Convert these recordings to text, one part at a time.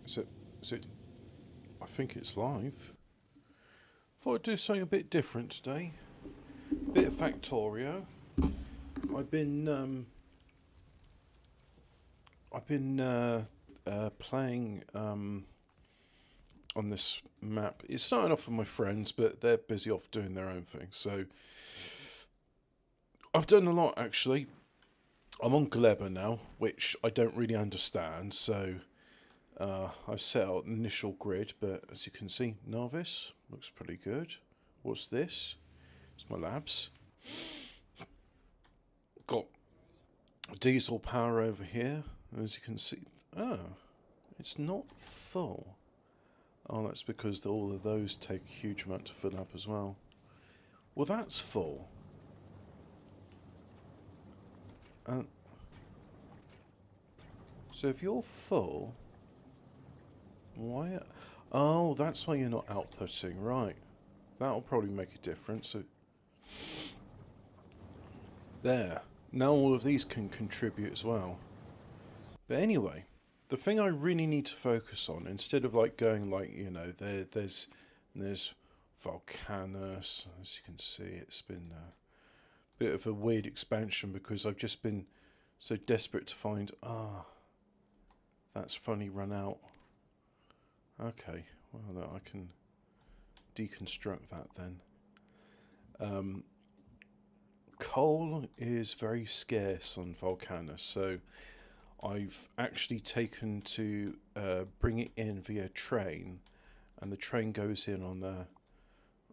Is it? Is it? I think it's live. Thought I'd do something a bit different today. Bit of Factorio. I've been playing on this map. It's starting off with my friends, but they're busy off doing their own thing. So I've done a lot actually. I'm on Gleba now, which I don't really understand. So I've set out an initial grid, but as you can see, Novice looks pretty good. What's this? It's my labs. Got diesel power over here, as you can see. Oh, it's not full. Oh, that's because all of those take a huge amount to fill up as well. Well, that's full. So if you're full, why? Oh, that's why you're not outputting, right? That'll probably make a difference. So there. Now all of these can contribute as well. But anyway, the thing I really need to focus on, instead of like going like, you know, there's Volcanus. As you can see, it's been a bit of a weird expansion because I've just been so desperate to find, that's funny run out. Okay, well I can deconstruct that then. Coal is very scarce on Volcanus, so I've actually taken to bring it in via train, and the train goes in on the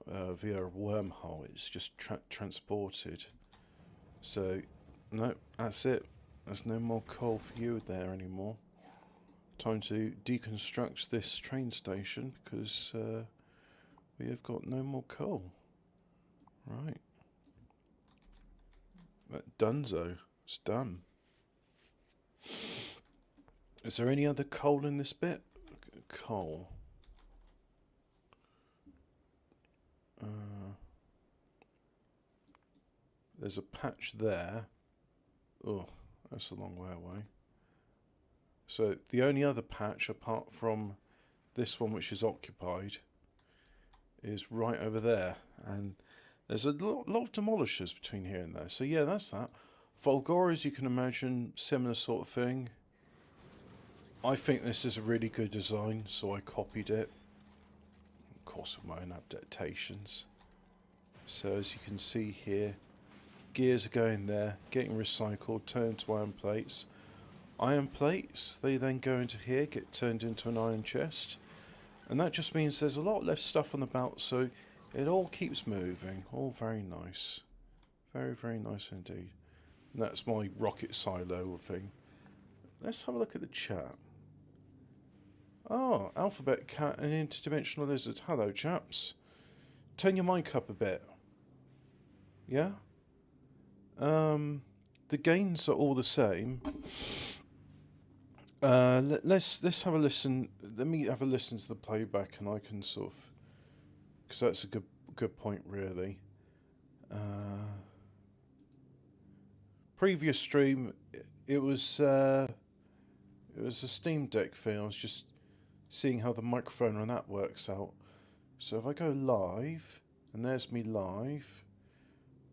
via a wormhole. It's just transported. So no, that's it. There's no more coal for you there anymore. Time to deconstruct this train station because we have got no more coal. Right. That donezo. It's done. Is there any other coal in this bit? Coal. There's a patch there. Oh, that's a long way away. So the only other patch apart from this one which is occupied is right over there, and there's a lot of demolishers between here and there. So yeah, that's that. Volgora, as you can imagine, similar sort of thing. I think this is a really good design, so I copied it. Of course, with my own adaptations. So as you can see here, gears are going there, getting recycled, turned to iron plates. Iron plates, they then go into here, get turned into an iron chest. And that just means there's a lot less stuff on the belt, so it all keeps moving. All very nice. Very, very nice indeed. And that's my rocket silo thing. Let's have a look at the chat. Oh, Alphabet Cat and Interdimensional Lizard. Hello, chaps. Turn your mic up a bit. Yeah? The gains are all the same. Let's have a listen. Let me have a listen to the playback, and I can sort of, because that's a good point, really. Previous stream, it was a Steam Deck thing. I was just seeing how the microphone on that works out. So if I go live, and there's me live,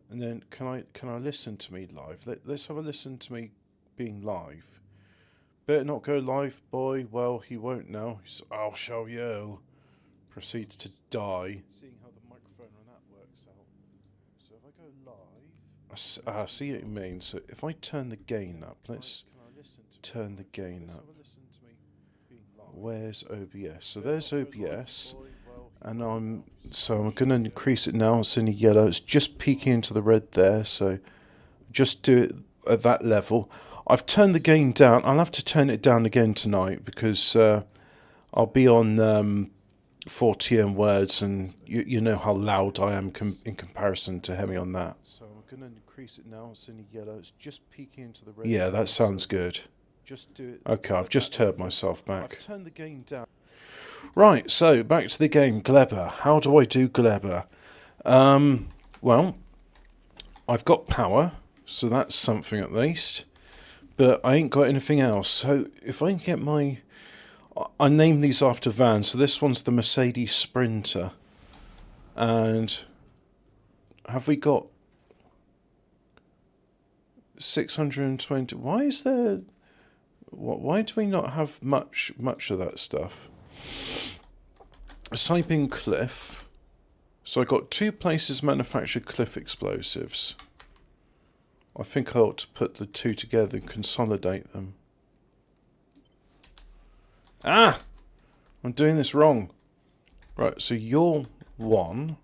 and then can I listen to me live? Let's have a listen to me being live. Better not go live, boy. Well, he won't now. I'll show you. Proceeds to die. Seeing how the microphone on that works out. So if I go live, I see what you mean. So if I turn the gain up, let's turn the gain up. Where's OBS? So there's OBS, and I'm going to increase it now. It's in the yellow. It's just peeking into the red there. So just do it at that level. I've turned the gain down. I'll have to turn it down again tonight because I'll be on 40 words, and you know how loud I am in comparison to Hemi on that. So I'm going to increase it now. It's in the yellow. It's just peeking into the red. Yeah, that sounds good. Just do it. Okay, I've just heard myself back. I've turned the gain down. Right, so back to the game. Gleba. How do I do Gleba? Well, I've got power, so that's something at least. But I ain't got anything else. So if I can get my I named these after vans. So this one's the Mercedes Sprinter. And have we got 620? Why is there... Why do we not have much of that stuff? Let's type in Cliff. So I got 2 places manufacture Cliff explosives. I think I ought to put the 2 together and consolidate them. Ah! I'm doing this wrong. Right, so you're 1.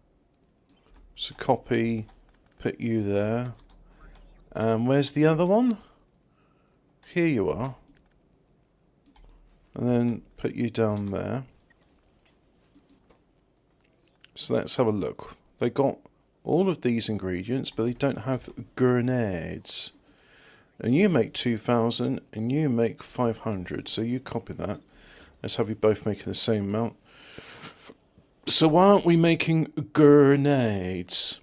So copy, put you there. And where's the other one? Here you are. And then put you down there. So let's have a look. They got all of these ingredients, but they don't have grenades. And you make 2,000 and you make 500. So you copy that. Let's have you both making the same amount. So why aren't we making grenades?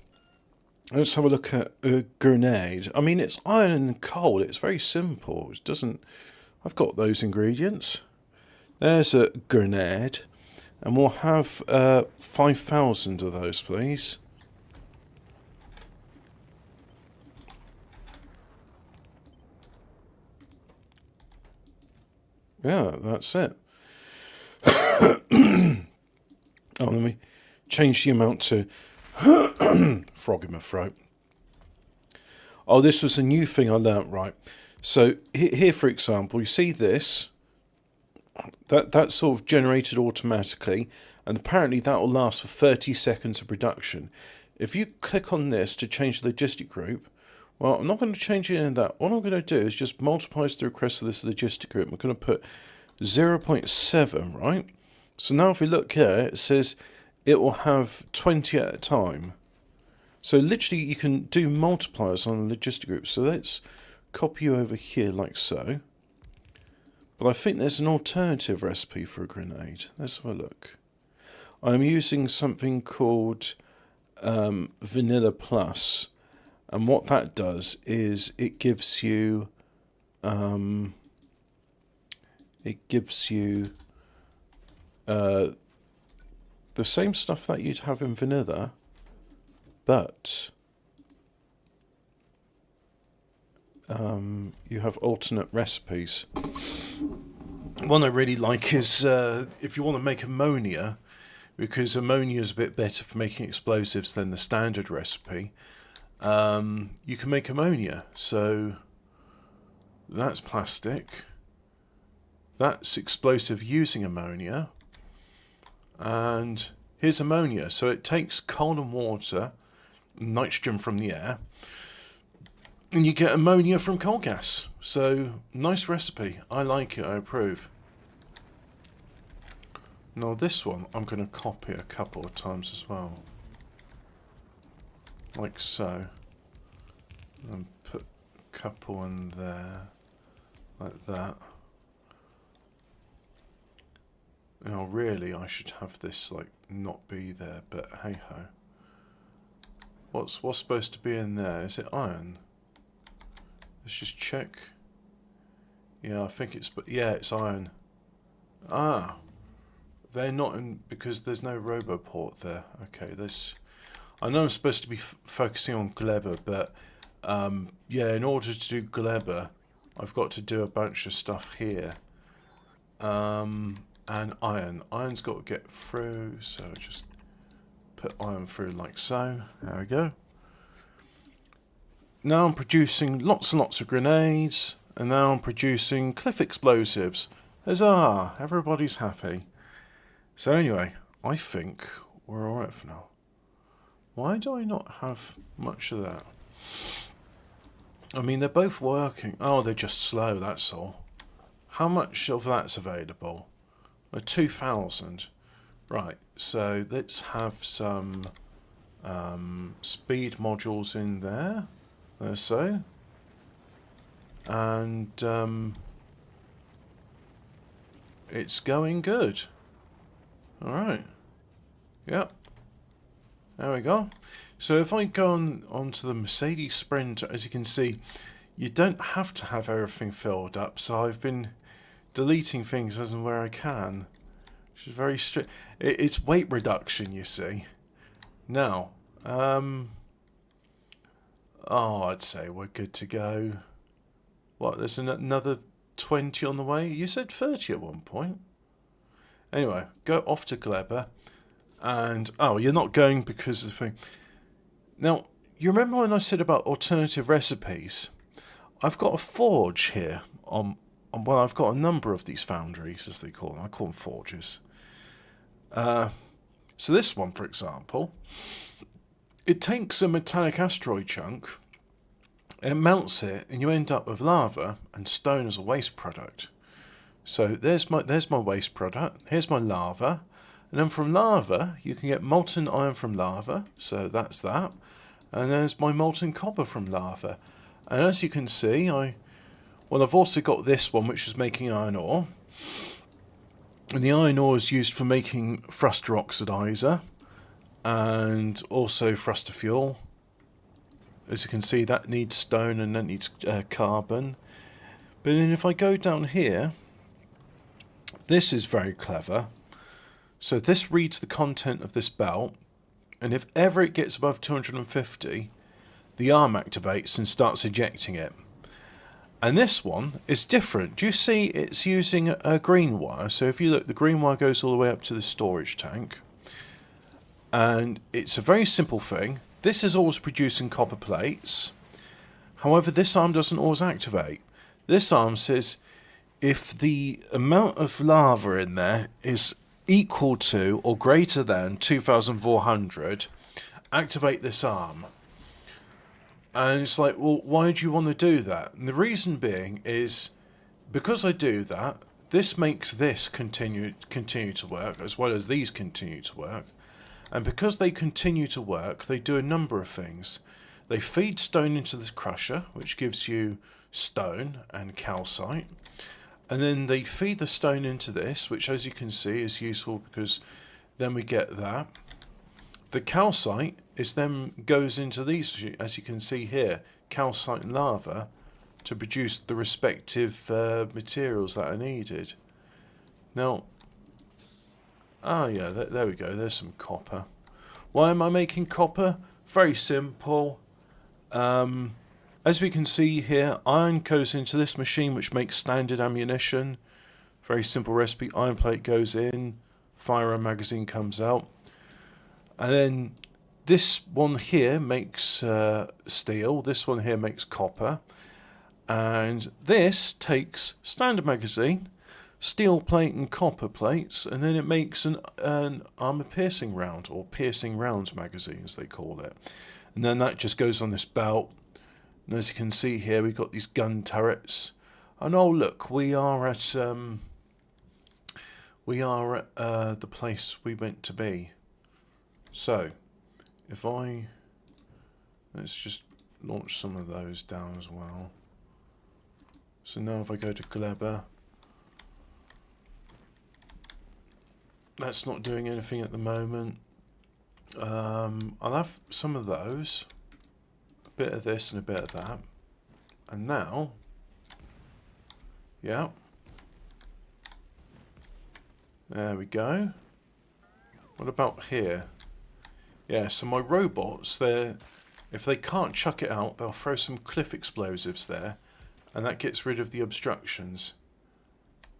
Let's have a look at a grenade. I mean, it's iron and coal. It's very simple. It doesn't... I've got those ingredients. There's a grenade. And we'll have 5,000 of those, please. Yeah, that's it. Oh, let me change the amount to... Frog in my throat. Oh, this was a new thing I learnt, right? So here, for example, you see this. That's sort of generated automatically. And apparently that will last for 30 seconds of production. If you click on this to change the logistic group, well, I'm not going to change any of that. What I'm going to do is just multiply the request of this logistic group. I'm going to put 0.7, right? So now if we look here, it says it will have 20 at a time. So literally you can do multipliers on the logistic group. So let's copy you over here like so. But I think there's an alternative recipe for a grenade. Let's have a look. I'm using something called Vanilla Plus. And what that does is it gives you the same stuff that you'd have in vanilla, but you have alternate recipes. One I really like is if you want to make ammonia, because ammonia is a bit better for making explosives than the standard recipe. You can make ammonia. So that's plastic. That's explosive using ammonia. And here's ammonia. So it takes coal and water, nitrogen from the air, and you get ammonia from coal gas. So nice recipe. I like it. I approve. Now this one I'm going to copy a couple of times as well. Like so. And put a couple in there. Like that. Now really I should have this like not be there, but hey ho. What's supposed to be in there? Is it iron? Let's just check. Yeah, I think it's, but yeah, it's iron. Ah, they're not in because there's no roboport there. Okay, this. I know I'm supposed to be focusing on Gleber, but yeah, in order to do Gleber, I've got to do a bunch of stuff here. And iron. Iron's got to get through, so just put iron through like so. There we go. Now I'm producing lots and lots of grenades, and now I'm producing cliff explosives. Huzzah! Everybody's happy. So anyway, I think we're alright for now. Why do I not have much of that? I mean, they're both working. Oh, they're just slow, that's all. How much of that's available? 2,000. Right, so let's have some speed modules in there. There, so. And it's going good. Alright. Yep. There we go. So if I go onto the Mercedes Sprinter, as you can see, you don't have to have everything filled up. So I've been deleting things as and where I can. Which is very strict. It's weight reduction, you see. Now, I'd say we're good to go. What, there's another 20 on the way? You said 30 at one point. Anyway, go off to Gleba. And, you're not going because of the thing. Now, you remember when I said about alternative recipes? I've got a forge here. Well, I've got a number of these foundries, as they call them. I call them forges. So this one, for example, it takes a metallic asteroid chunk, it melts it, and you end up with lava and stone as a waste product. So there's my waste product. Here's my lava, and then from lava you can get molten iron from lava. So that's that, and there's my molten copper from lava. And as you can see, I've also got this one, which is making iron ore. And the iron ore is used for making thruster oxidizer and also thruster fuel. As you can see, that needs stone and that needs carbon. But then if I go down here, this is very clever. So this reads the content of this belt, and if ever it gets above 250, the arm activates and starts ejecting it. And this one is different. Do you see it's using a green wire? So if you look, the green wire goes all the way up to the storage tank. And it's a very simple thing. This is always producing copper plates. However, this arm doesn't always activate. This arm says if the amount of lava in there is equal to or greater than 2,400, activate this arm. And it's like, well, why do you want to do that? And the reason being is because I do that, this makes this continue to work as well as these continue to work. And because they continue to work, they do a number of things. They feed stone into this crusher, which gives you stone and calcite. And then they feed the stone into this, which as you can see is useful because then we get that. The calcite then goes into these, as you can see here, calcite and lava, to produce the respective materials that are needed. Now, there we go, there's some copper. Why am I making copper? Very simple. As we can see here, iron goes into this machine which makes standard ammunition. Very simple recipe, iron plate goes in, firearm magazine comes out. And then this one here makes steel, this one here makes copper, and this takes standard magazine, steel plate and copper plates, and then it makes an armor piercing round, or piercing rounds magazine as they call it. And then that just goes on this belt, and as you can see here we've got these gun turrets. And oh look, we are at the place we went to be. So, let's just launch some of those down as well. So now if I go to Gleba, that's not doing anything at the moment. I'll have some of those, a bit of this and a bit of that. And now, yeah, there we go. What about here? Yeah, so my robots, if they can't chuck it out, they'll throw some cliff explosives there, and that gets rid of the obstructions.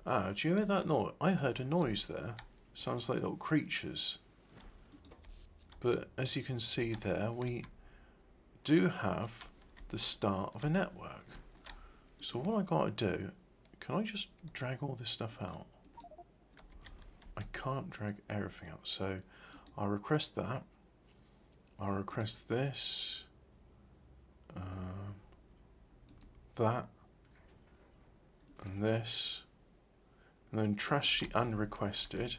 Do you hear that noise? I heard a noise there. Sounds like little creatures. But as you can see there, we do have the start of a network. So what I got to do, can I just drag all this stuff out? I can't drag everything out, so I'll request that. I'll request this, that, and this, and then trash the unrequested.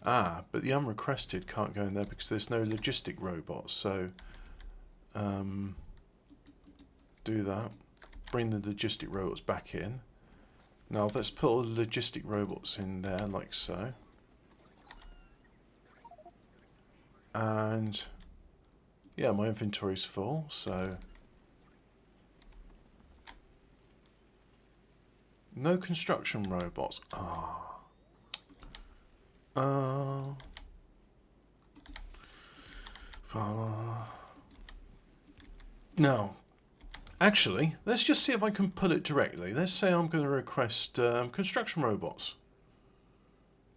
But the unrequested can't go in there because there's no logistic robots, so do that. Bring the logistic robots back in. Now let's put all the logistic robots in there like so. And yeah, my inventory's full, so No construction robots. No. Actually, let's just see if I can put it directly. Let's say I'm going to request construction robots.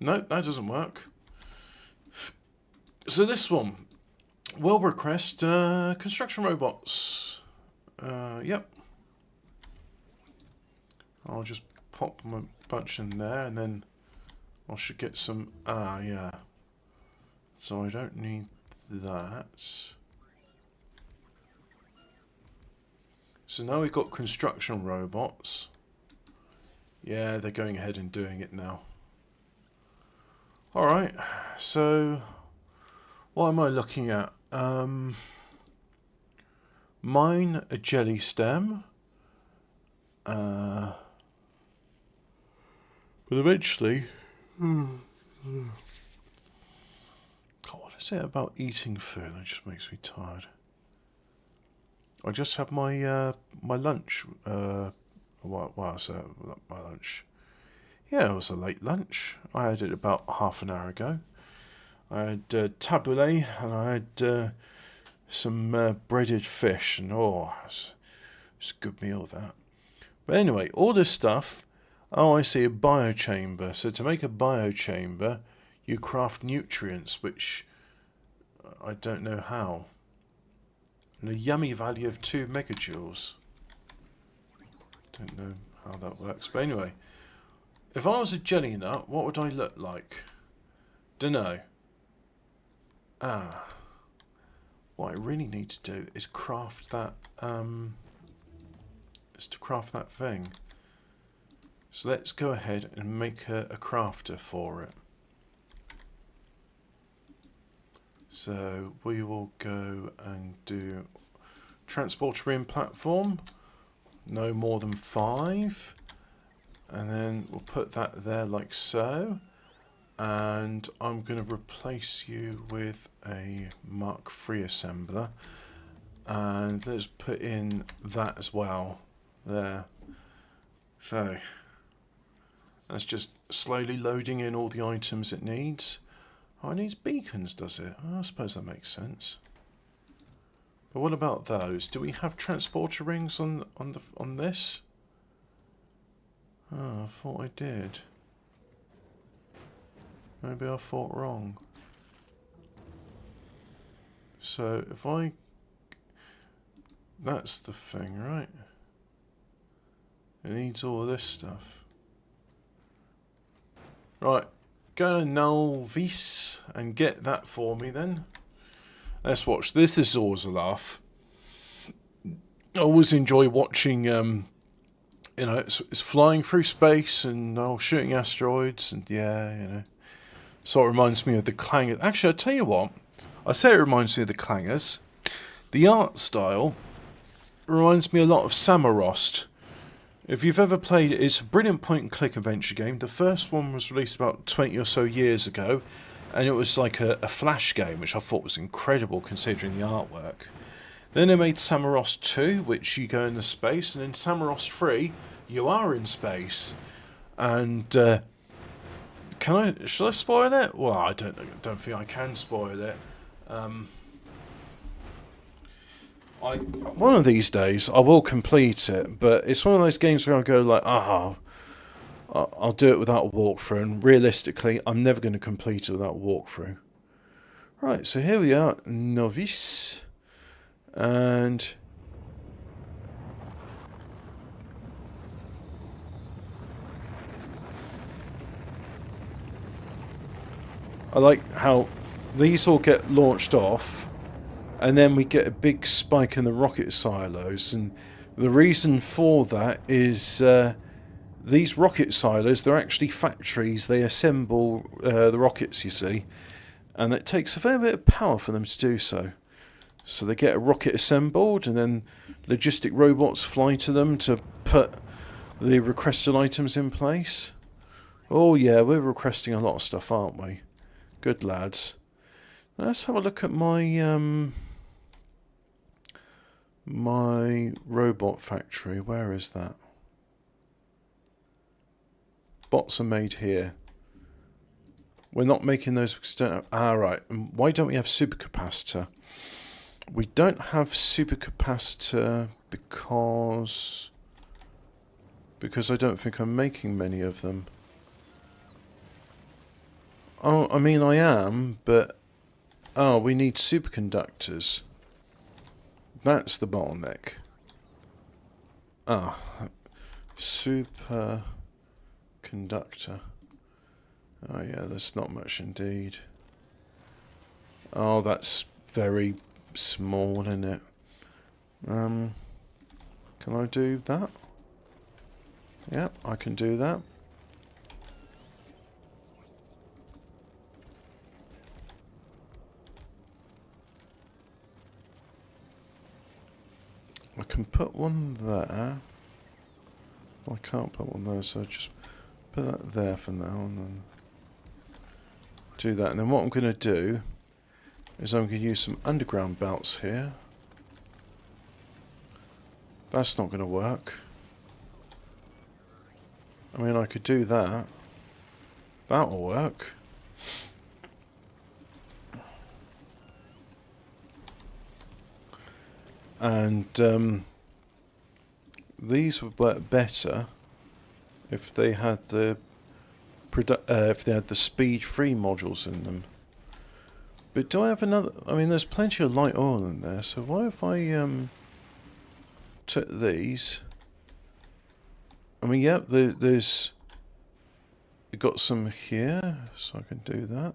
No, that doesn't work. So this one will request construction robots. Yep. I'll just pop a bunch in there and then I should get some... yeah. So I don't need that. So now we've got construction robots. Yeah, they're going ahead and doing it now. Alright, so what am I looking at? Mine a jelly stem. But eventually... God, what is it about eating food that just makes me tired? I just had my my lunch. What was it? My lunch. Yeah, it was a late lunch. I had it about half an hour ago. I had tabbouleh and I had some breaded fish, and it's a good meal that. But anyway, all this stuff. Oh, I see, a biochamber. So to make a biochamber, you craft nutrients, which I don't know how. And a yummy value of 2 megajoules. Don't know how that works. But anyway, if I was a jelly nut, what would I look like? Dunno. What I really need to do is craft that thing. So let's go ahead and make a crafter for it. So we will go and do transporter in platform, no more than 5, and then we'll put that there like so, and I'm going to replace you with a Mark III assembler, and let's put in that as well there. So that's just slowly loading in all the items it needs. Oh, it needs beacons, does it? Oh, I suppose that makes sense. But what about those? Do we have transporter rings on this? Oh, I thought I did. Maybe I thought wrong. So if I... That's the thing, right? It needs all of this stuff. Right. Go to Nulvis and get that for me then. Let's watch this. This is always a laugh. I always enjoy watching, it's flying through space and shooting asteroids and So it reminds me of the Clangers. Actually, I'll tell you what. I say it reminds me of the Clangers. The art style reminds me a lot of Samarost. If you've ever played it, it's a brilliant point-and-click adventure game. The first one was released about 20 or so years ago, and it was like a flash game, which I thought was incredible considering the artwork. Then they made Samarost 2, which you go into space, and in Samarost 3, you are in space. And should I spoil it? Well, I don't think I can spoil it. One of these days I will complete it, but it's one of those games where I go like, I'll do it without a walkthrough, and realistically, I'm never going to complete it without a walkthrough. Right, so here we are, Novice, and I like how these all get launched off. And then we get a big spike in the rocket silos, and the reason for that is these rocket silos, they're actually factories. They assemble the rockets, you see, and it takes a fair bit of power for them to do so. So they get a rocket assembled, and then logistic robots fly to them to put the requested items in place. Oh yeah, we're requesting a lot of stuff, aren't we? Good lads. Let's have a look at my my robot factory. Where is that? bots are made here. We're not making those because we don't have... Ah, right. And why don't we have supercapacitor? We don't have supercapacitor because I don't think I'm making many of them. Oh, I mean I am, but... Oh, we need superconductors. That's the bottleneck. Ah, superconductor. Oh yeah, there's not much indeed. Oh, that's very small, isn't it? Can I do that? Yeah, I can do that. I can put one there. I can't put one there, so just put that there for now and then do that. And then what I'm going to do is I'm going to use some underground belts here. That's not going to work. I mean, I could do that. That'll work. And these would work better if they had the speed 3 modules in them. But do I have another? I mean, there's plenty of light oil in there. So what if I took these? I mean, yep, there's got some here, so I can do that.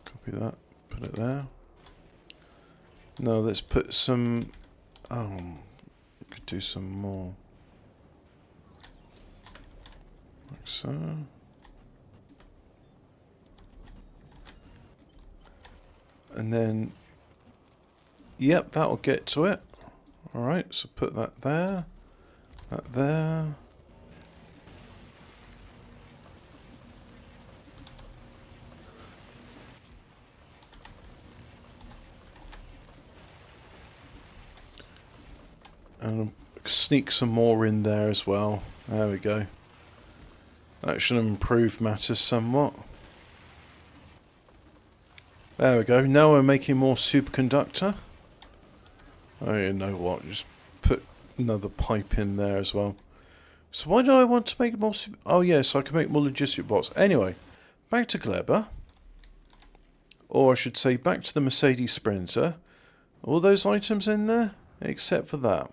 Copy that, put it there. Now let's put some, could do some more. Like so. And then, yep, that'll get to it. Alright, so put that there, that there. And sneak some more in there as well. There we go. That should improve matters somewhat. There we go. Now we're making more superconductor. Oh, you know what? Just put another pipe in there as well. So why do I want to make more super... Oh, yes, I can make more logistic bots. Anyway, back to Kleber. Or I should say back to the Mercedes Sprinter. All those items in there? Except for that.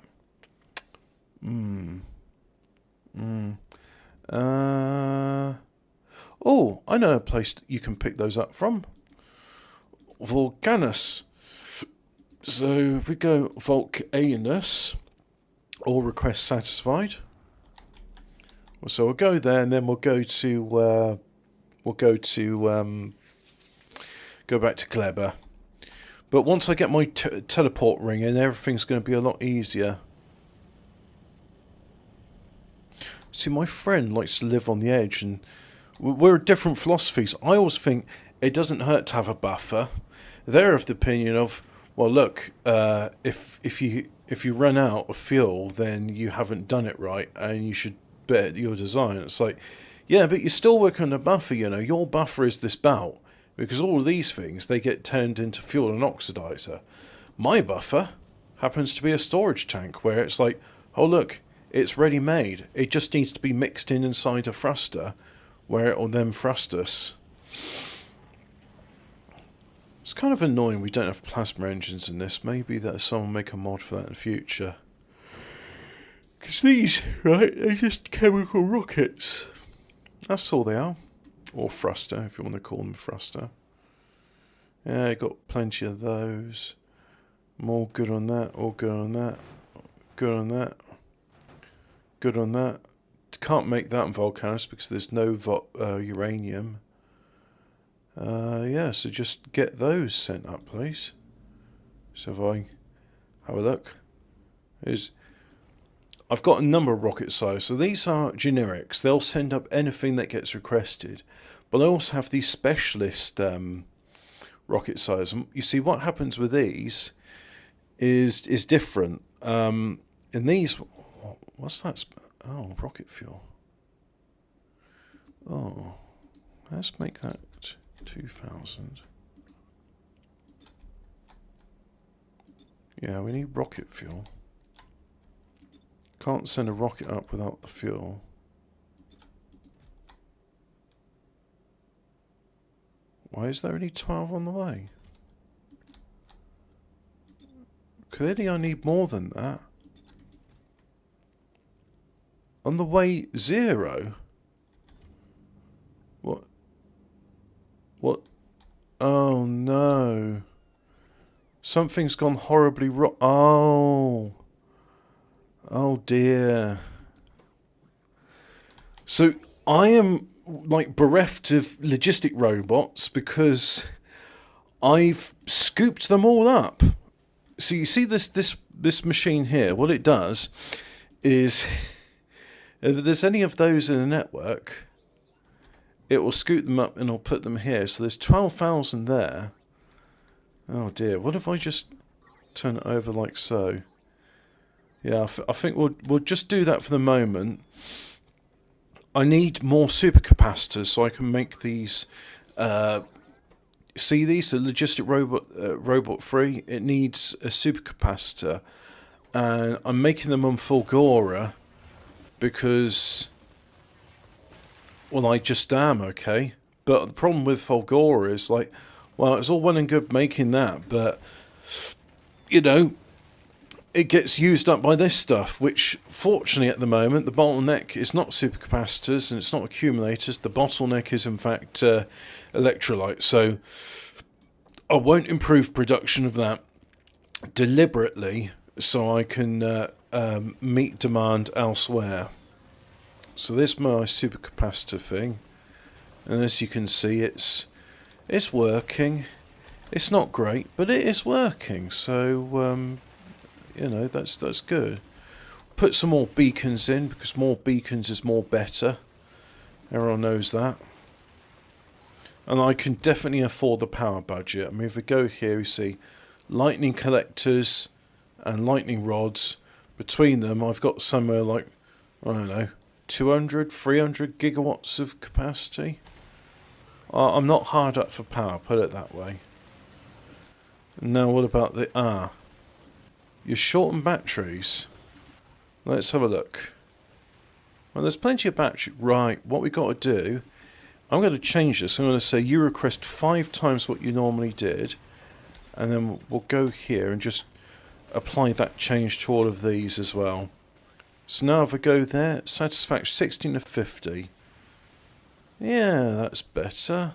Oh, I know a place you can pick those up from. Volcanus. So if we go Volcanus, all requests satisfied. So we'll go there, and then we'll go to go back to Kleber. But once I get my teleport ring in, everything's going to be a lot easier. See, my friend likes to live on the edge, and we're different philosophies. I always think it doesn't hurt to have a buffer. They're of the opinion of, well, look, if you run out of fuel, then you haven't done it right, and you should bet your design. It's like, yeah, but you're still working on a buffer. You know, your buffer is this belt, because all of these things, they get turned into fuel and oxidizer. My buffer happens to be a storage tank, where it's like, oh look, it's ready made. It just needs to be mixed in inside a thruster, where it will then thrust us. It's kind of annoying we don't have plasma engines in this. Maybe that someone will make a mod for that in the future. Because these, right, they're just chemical rockets. That's all they are. Or thruster, if you want to call them thruster. Yeah, I got plenty of those. More good on that, all good on that. Good on that. Good on that. Can't make that in Volcanus because there's no uranium. Yeah, so just get those sent up, please. So if I have a look, I've got a number of rocket size. So these are generics. They'll send up anything that gets requested. But I also have these specialist rocket size. And you see, what happens with these is different. In these, what's that? Oh, rocket fuel. Oh, let's make that 2,000. Yeah, we need rocket fuel. Can't send a rocket up without the fuel. Why is there only 12 on the way? Clearly I need more than that. On the way, 0? What? What? Oh no. Something's gone horribly wrong. Oh. Oh dear. So I am like bereft of logistic robots because I've scooped them all up. So you see this machine here, what it does is if there's any of those in a network, it will scoop them up and it'll put them here. So there's 12,000 there. Oh dear, what if I just turn it over like so? Yeah, I think we'll just do that for the moment. I need more supercapacitors so I can make these. See these, the logistic robot free. It needs a supercapacitor, and I'm making them on Fulgora because, well, I just am, okay. But the problem with Fulgora is like, well, it's all well and good making that, but you know, it gets used up by this stuff, which fortunately at the moment the bottleneck is not supercapacitors and it's not accumulators. The bottleneck is in fact electrolytes. So I won't improve production of that deliberately so I can meet demand elsewhere. So this is my supercapacitor thing, and as you can see, it's working. It's not great, but it is working. So you know, that's good. Put some more beacons in because more beacons is more better. Everyone knows that. And I can definitely afford the power budget. I mean, if we go here, you see lightning collectors and lightning rods. Between them, I've got somewhere like, I don't know, 200, 300 gigawatts of capacity. I'm not hard up for power, put it that way. Now what about the... You're short on batteries. Let's have a look. Well, there's plenty of battery. Right, what we got to do, I'm going to change this. I'm going to say you request 5 times what you normally did. And then we'll go here and just apply that change to all of these as well. So now if I go there, satisfaction 16 to 50. Yeah, that's better.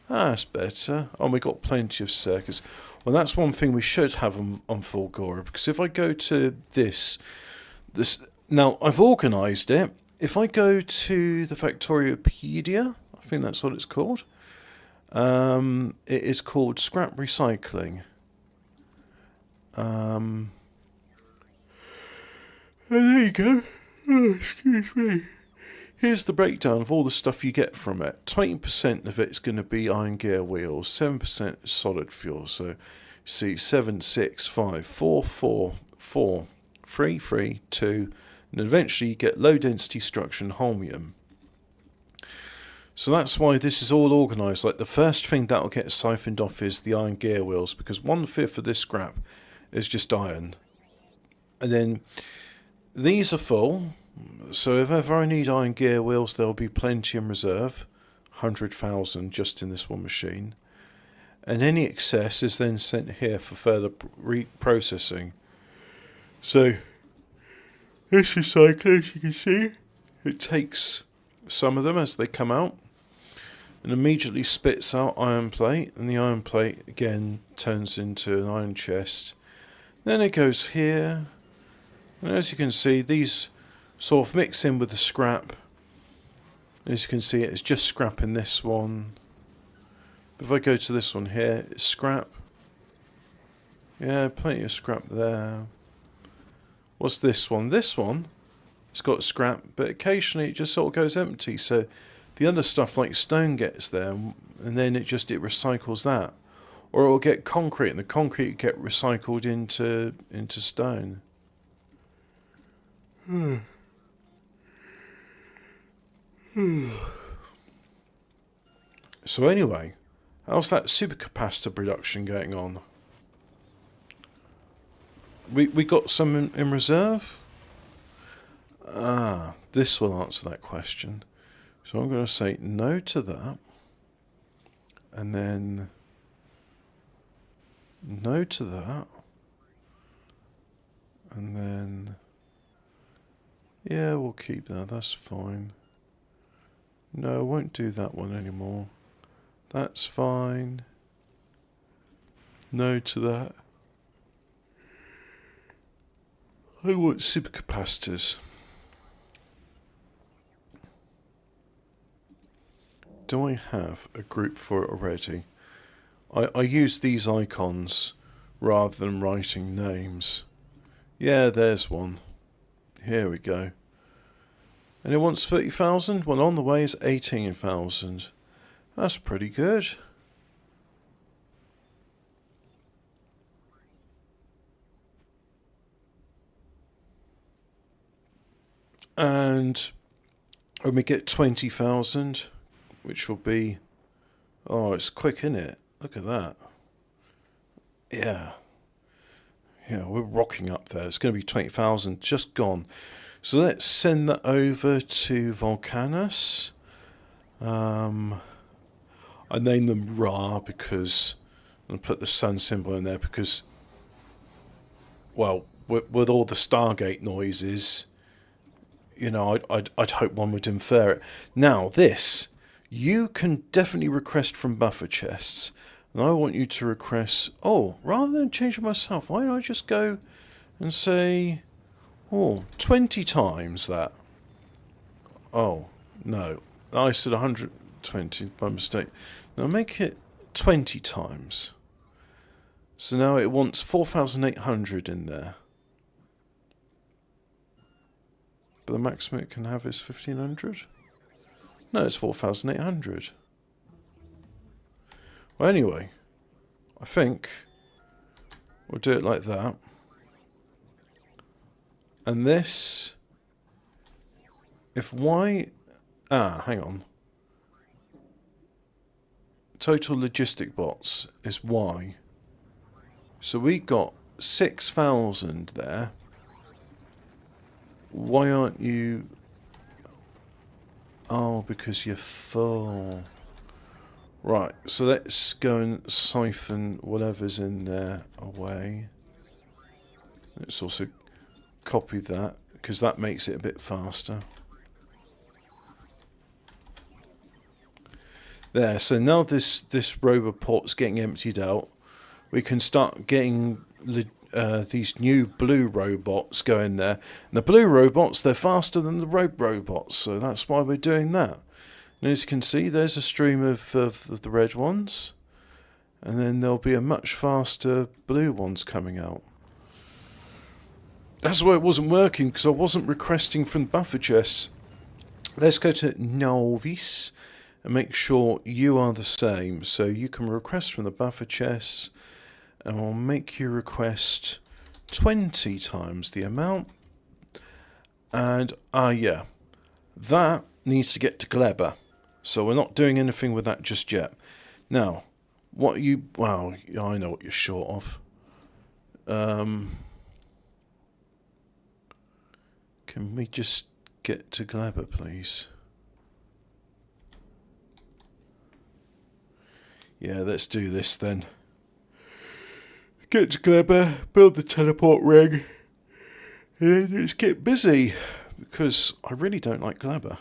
That's better. Oh, we got plenty of circuits. Well, that's one thing we should have on Fulgora, because if I go to this now I've organised it. If I go to the Factoriopedia, I think that's what it's called. It is called scrap recycling. And there you go. Oh, excuse me. Here's the breakdown of all the stuff you get from it. 20% of it's going to be iron gear wheels, 7% is solid fuel. So, see, 7, 6, 5, 4, 4, 4, 3, 3, 2, and eventually you get low density structure and holmium. So that's why this is all organised. Like the first thing that'll get siphoned off is the iron gear wheels, because 1/5 of this scrap is just iron. And then these are full. So if ever I need iron gear wheels, there'll be plenty in reserve. 100,000 just in this one machine. And any excess is then sent here for further processing. So this recycler, as you can see, it takes some of them as they come out and immediately spits out iron plate, and the iron plate again turns into an iron chest. Then it goes here, and as you can see, these sort of mix in with the scrap. As you can see, it's just scrap in this one. If I go to this one here, it's scrap. Yeah, plenty of scrap there. What's this one? This one, it's got scrap, but occasionally it just sort of goes empty. So the other stuff like stone gets there, and then it recycles that, or it will get concrete, and the concrete get recycled into stone. So anyway, how's that supercapacitor production going on? We got some in reserve? Ah, this will answer that question. So I'm going to say no to that. And then no to that. And then, yeah, we'll keep that. That's fine. No, I won't do that one anymore. That's fine. No to that. I want supercapacitors. Do I have a group for it already? I use these icons rather than writing names. Yeah, there's one. Here we go. And it wants 30,000? Well, on the way is 18,000. That's pretty good. And when we get 20,000, which will be... Oh, it's quick, isn't it? Look at that. Yeah. Yeah, we're rocking up there. It's going to be 20,000 just gone. So let's send that over to Volcanus. I named them Ra because... And put the sun symbol in there because... Well, with all the Stargate noises... You know, I'd hope one would infer it. Now, this... You can definitely request from buffer chests. And I want you to request... Oh, rather than change it myself, why don't I just go and say... Oh, 20 times that. Oh, no. I said 120 by mistake. Now make it 20 times. So now it wants 4,800 in there. But the maximum it can have is 1,500? No, it's 4,800. Well, anyway, I think we'll do it like that. And this, if Y, hang on. Total logistic bots is Y. So we got 6,000 there. Why aren't you... Oh, because you're full. Right, so let's go and siphon whatever's in there away. Let's also copy that, because that makes it a bit faster. There, so now this robopod's getting emptied out. We can start getting these new blue robots going there. And the blue robots, they're faster than the red robots, so that's why we're doing that. And as you can see, there's a stream of the red ones. And then there'll be a much faster blue ones coming out. That's why it wasn't working, because I wasn't requesting from buffer chests. Let's go to Novice and make sure you are the same. So you can request from the buffer chests, and we'll make you request 20 times the amount. And, yeah, that needs to get to Gleber. So we're not doing anything with that just yet. Now, what you... Well, I know what you're short of. Can we just get to Gleber, please? Yeah, let's do this then. Get to Gleber, build the teleport ring, and let's get busy. Because I really don't like Gleber.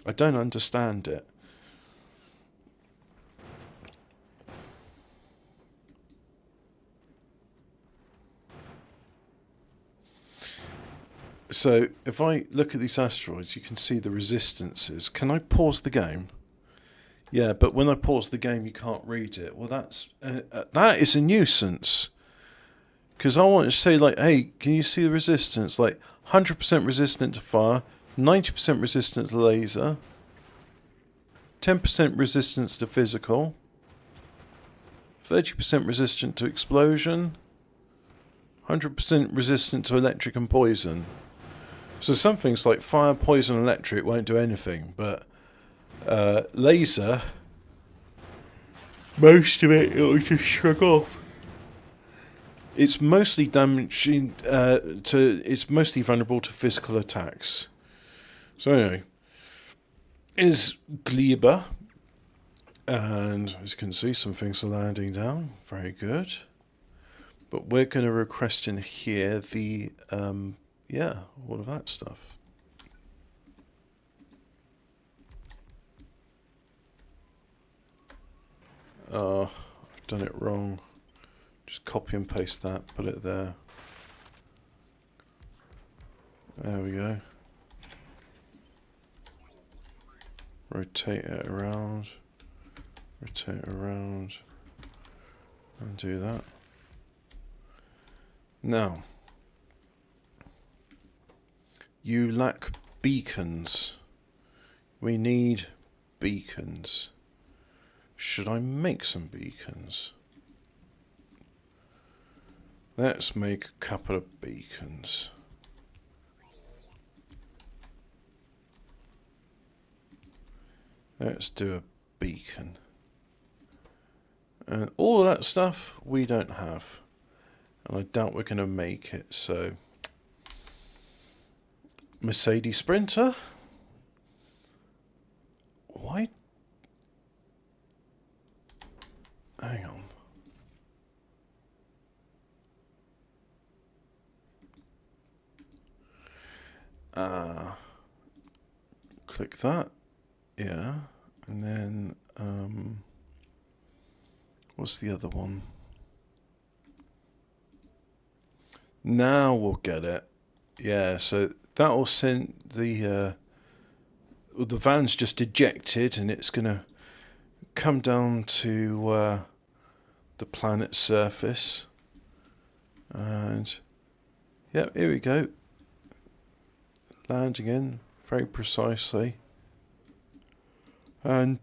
I don't understand it. So, if I look at these asteroids, you can see the resistances. Can I pause the game? Yeah, but when I pause the game, you can't read it. Well, that is a nuisance. Because I want to say, like, hey, can you see the resistance? Like, 100% resistant to fire, 90% resistant to laser. 10% resistance to physical, 30% resistant to explosion, 100% resistant to electric and poison. So some things like fire, poison, electric won't do anything, but laser, most of it will just shrug off. It's mostly damaging it's mostly vulnerable to physical attacks. So anyway, is Gleba, and as you can see, some things are landing down. Very good. But we're going to request in here the yeah, all of that stuff. I've done it wrong. Just copy and paste that, put it there. There we go. Rotate it around. Rotate it around. And do that. Now, you lack beacons. We need beacons. Should I make some beacons? Let's make a couple of beacons. Let's do a beacon. And all of that stuff we don't have. And I doubt we're going to make it, so... Mercedes Sprinter? Why? Hang on. Click that. Yeah. And then, what's the other one? Now we'll get it. Yeah, so that will send the van's just ejected, and it's going to come down to the planet's surface. And, yeah, here we go. Landing in very precisely. And,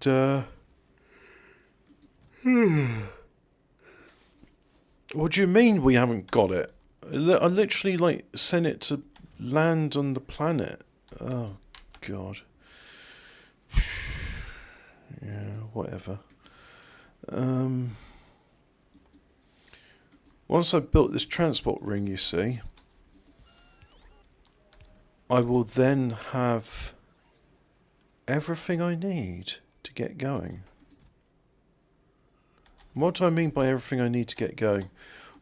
what do you mean we haven't got it? I literally, like, sent it to land on the planet. Oh, God. Yeah, whatever. Once I've built this transport ring, you see, I will then have everything I need to get going. What do I mean by everything I need to get going?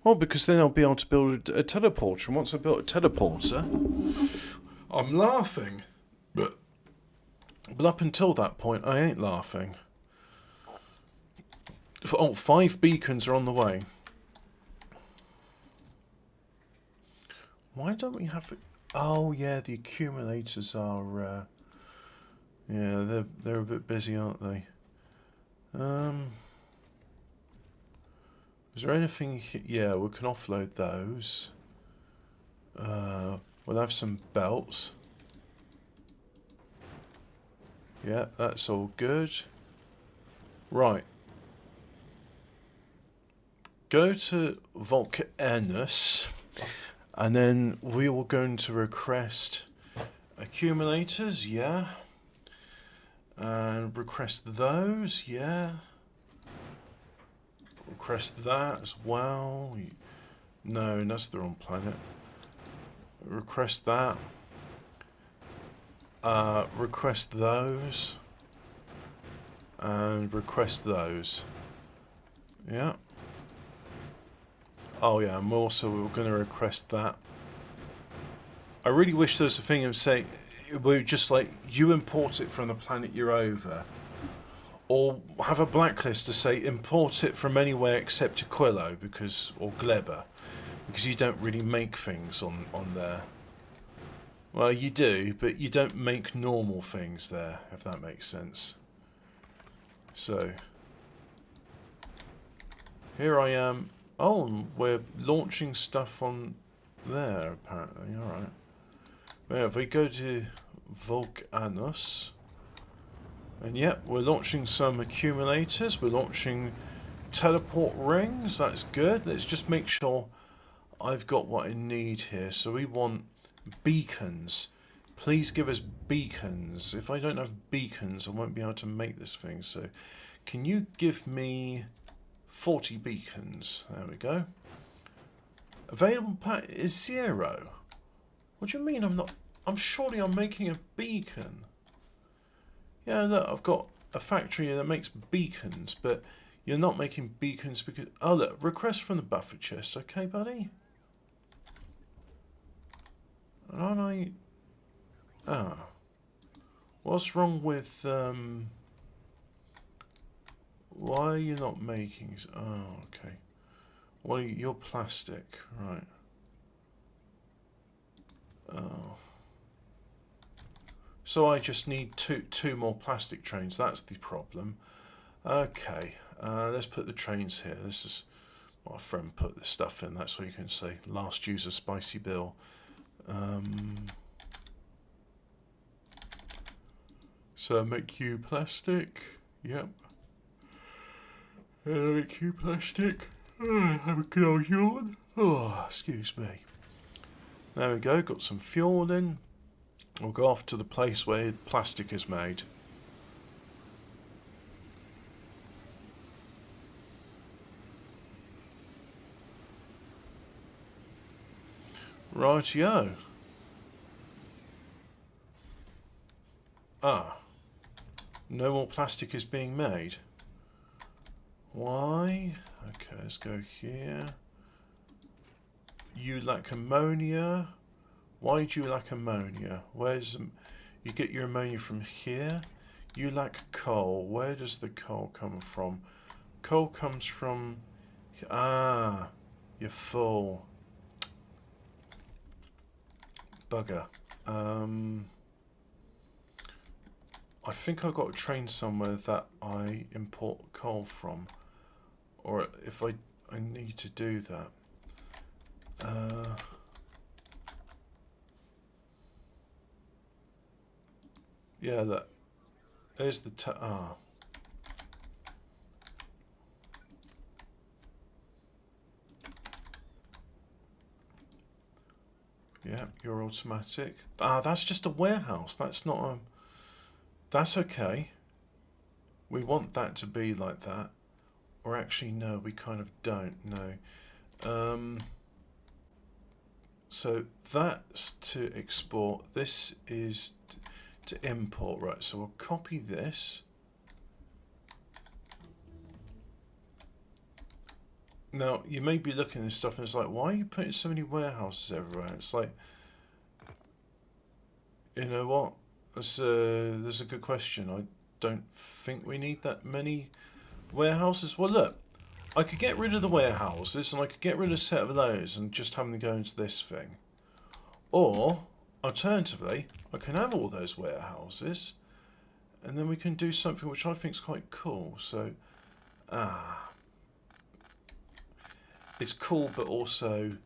Well, because then I'll be able to build a teleporter, and once I've built a teleporter, I'm laughing. But up until that point, I ain't laughing. Oh, 5 beacons are on the way. Why don't we have it? Oh, yeah, the accumulators are... yeah, they're a bit busy, aren't they? Is there anything... Yeah, we can offload those. We'll have some belts. Yeah, that's all good. Right. Go to Volcanus, and then we are going to request accumulators, yeah. And request those, yeah. Request that as well. No, that's the wrong planet. Request that. Request those. And request those. Yeah. Oh yeah, and also we're going to request that. I really wish there was a thing of saying, we're just like, you import it from the planet you're over. Or have a blacklist to say, import it from anywhere except Aquilo, because, or Gleba, because you don't really make things on there. Well, you do, but you don't make normal things there, if that makes sense. So, here I am. Oh, we're launching stuff on there, apparently. Alright. Well, if we go to Volcanus, And yep, we're launching some accumulators. We're launching teleport rings. That's good. Let's just make sure I've got what I need here. So we want beacons. Please give us beacons. If I don't have beacons, I won't be able to make this thing. So can you give me 40 beacons? There we go. Available pack is 0. What do you mean I'm not? Surely I'm making a beacon. Yeah, look, I've got a factory that makes beacons, but you're not making beacons because... Oh, look, request from the buffer chest. Okay, buddy? Aren't I... Ah. What's wrong with... Why are you not making... Oh, okay. Well, you're plastic. Right. Oh. So I just need two more plastic trains. That's the problem. Okay. Let's put the trains here. This is... My friend put this stuff in. That's what you can say. Last user spicy bill. So make you plastic. Yep. Make you plastic. Have a good old yawn. Oh, excuse me. There we go. Got some fuel in. We'll go off to the place where plastic is made. Rightio. Ah. No more plastic is being made. Why? Okay, let's go here. You lack ammonia. Why do you lack ammonia? Where's... You get your ammonia from here. You lack coal. Where does the coal come from? Coal comes from... Ah, you're full. Bugger. I think I've got a train somewhere that I import coal from. Or if I need to do that. Yeah, look. There's the... Ah. Yeah, you're automatic. Ah, that's just a warehouse. That's not a... That's okay. We want that to be like that. Or actually, no, we kind of don't. No. So that's to export. This is to import. Right, so we'll copy this. Now, you may be looking at this stuff and it's like, why are you putting so many warehouses everywhere? It's like, you know what? That's a good question. I don't think we need that many warehouses. Well, look, I could get rid of the warehouses and I could get rid of a set of those and just have them go into this thing. Or, alternatively, I can have all those warehouses and then we can do something which I think is quite cool. So, it's cool, but also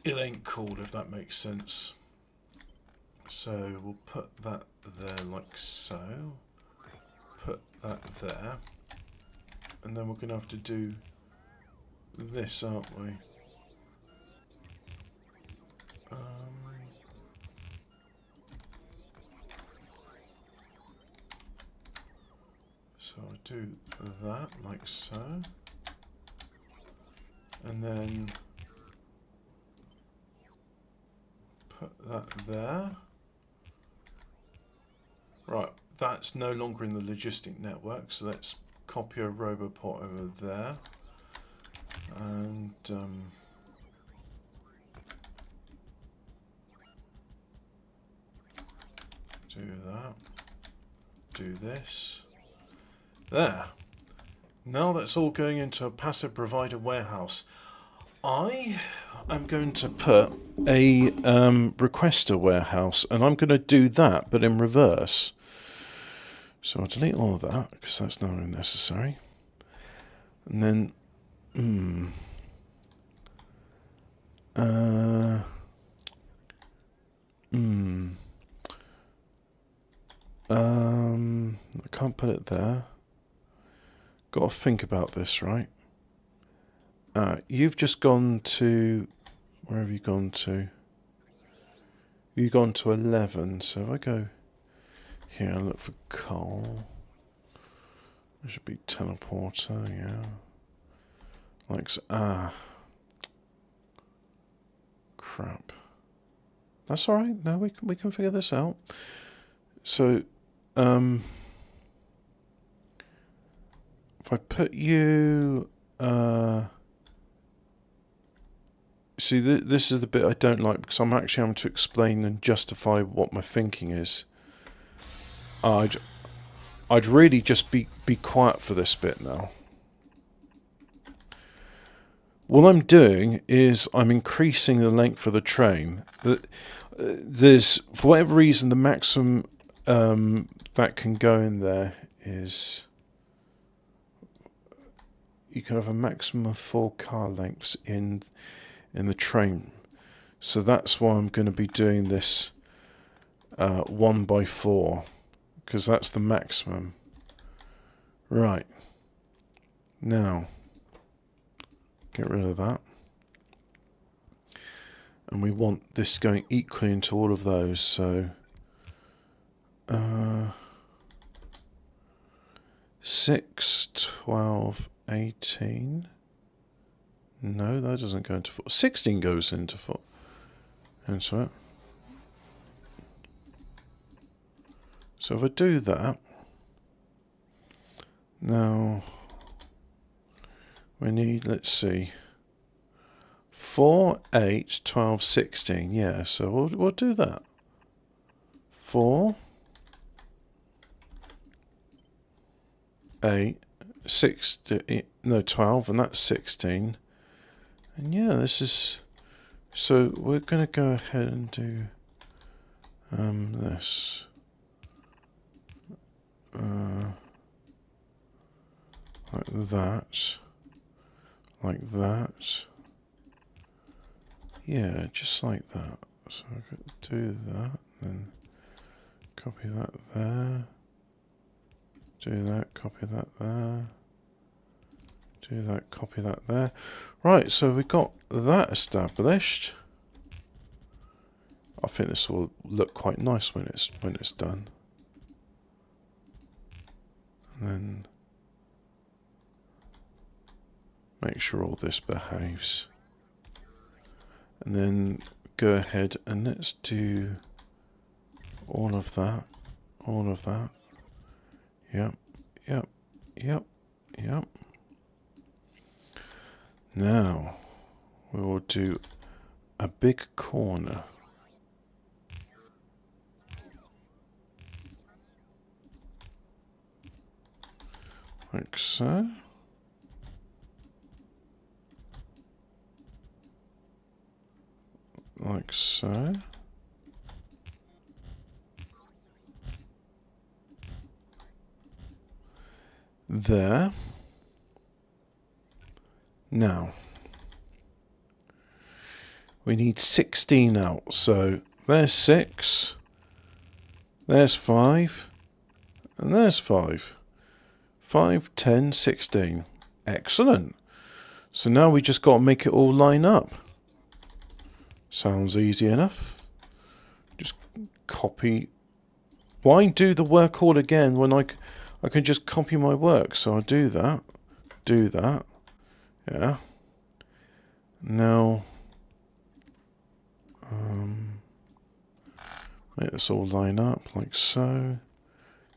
it ain't cool, if that makes sense. So we'll put that there like so. Put that there. And then we're going to have to do this, aren't we? So I'll do that like so. And then put that there. Right, that's no longer in the logistic network, so let's copy a roboport over there. And do that. Do this. There. Now that's all going into a passive provider warehouse. I am going to put a requester warehouse, and I'm going to do that, but in reverse. So I'll delete all of that, because that's no longer necessary. And then, I can't put it there. Got to think about this, right? You've just gone to... Where have you gone to? You've gone to 11, so if I go here and look for coal, there should be teleporter, yeah. Like so. Crap. That's alright, no, we can figure this out. So, if I put you... See, this is the bit I don't like, because I'm actually having to explain and justify what my thinking is. I'd really just be quiet for this bit now. What I'm doing is I'm increasing the length of the train. There's, for whatever reason, the maximum that can go in there is... You can have a maximum of 4 car lengths in the train. So that's why I'm going to be doing this 1x4, because that's the maximum. Right. Now, get rid of that. And we want this going equally into all of those, so 6, 12, 18. No, that doesn't go into 4. 16 goes into 4. Into it. So if I do that, now we need, let's see, 4, 8, 12, 16. Yeah, so we'll do that. 4, 8, 16, no, 12, and that's 16. And yeah, this is... So we're going to go ahead and do this. Like that. Like that. Yeah, just like that. So I could do that, then copy that there. Do that, copy that there. Do that, copy that there. Right, so we've got that established. I think this will look quite nice when it's done. And then make sure all this behaves. And then go ahead and let's do all of that. All of that. Yep, yep, yep, yep. Now, we will do a big corner. Like so. Like so. There. Now, we need 16 out. So there's 6, there's 5, and there's 5. 5, 10, 16. Excellent. So now we just got to make it all line up. Sounds easy enough. Just copy. Why do the work all again when I can just copy my work? So I'll do that. Do that. Yeah. Now, make this all line up like so.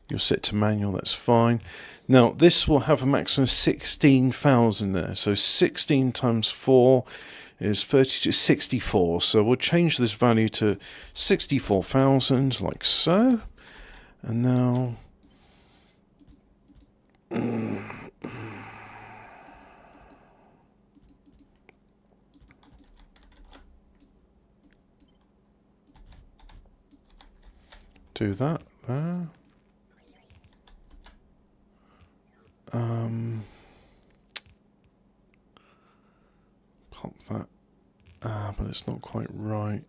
You'll set to manual, that's fine. Now, this will have a maximum of 16,000 there. So 16 times 4 is 32, 64. So we'll change this value to 64,000 like so. And now... do that there. Pop that. But it's not quite right.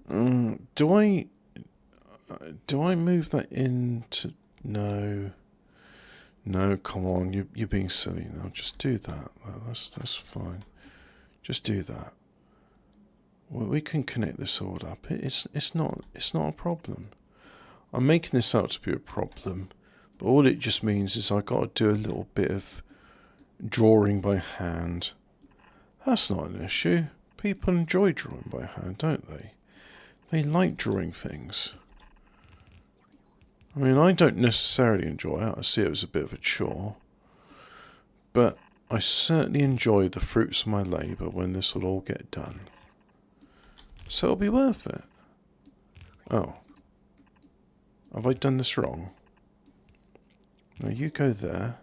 Do I move that into... No. No, come on, you're being silly now. Just do that. That's fine. Just do that. Well, we can connect this all up. It's not a problem. I'm making this out to be a problem, but all it just means is I got to do a little bit of drawing by hand. That's not an issue. People enjoy drawing by hand, don't they? They like drawing things. I mean, I don't necessarily enjoy it. I see it as a bit of a chore. But I certainly enjoy the fruits of my labour when this will all get done. So it'll be worth it. Oh. Have I done this wrong? Now you go there.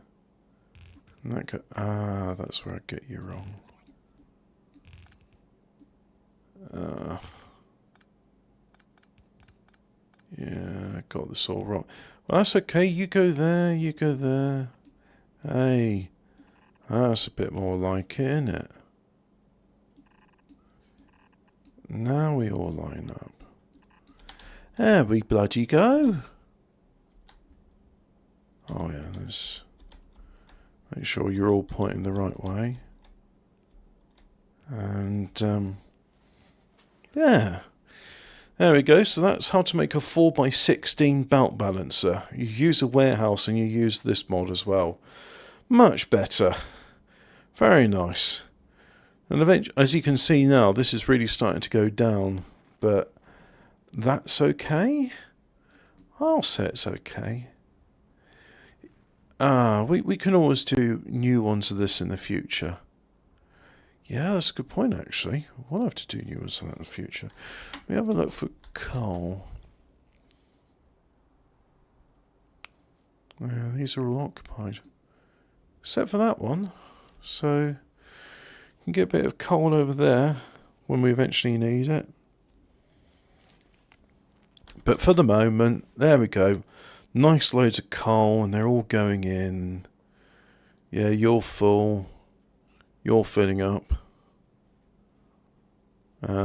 And that go... Ah, that's where I get you wrong. Yeah, I got this all wrong. Well, that's okay. You go there, you go there. Hey, that's a bit more like it, isn't it? Now we all line up. There we bloody go. Oh yeah, let's make sure you're all pointing the right way. And, yeah. There we go. So that's how to make a 4x16 belt balancer. You use a warehouse and you use this mod as well. Much better. Very nice. And eventually, as you can see now, this is really starting to go down. But that's okay. I'll say it's okay. We can always do new ones of this in the future. Yeah, that's a good point, actually. We'll have to do new ones of that in the future. We have a look for coal. Yeah, these are all occupied. Except for that one. So, you can get a bit of coal over there when we eventually need it. But for the moment, there we go. Nice loads of coal, and they're all going in. Yeah, you're full. You're filling up.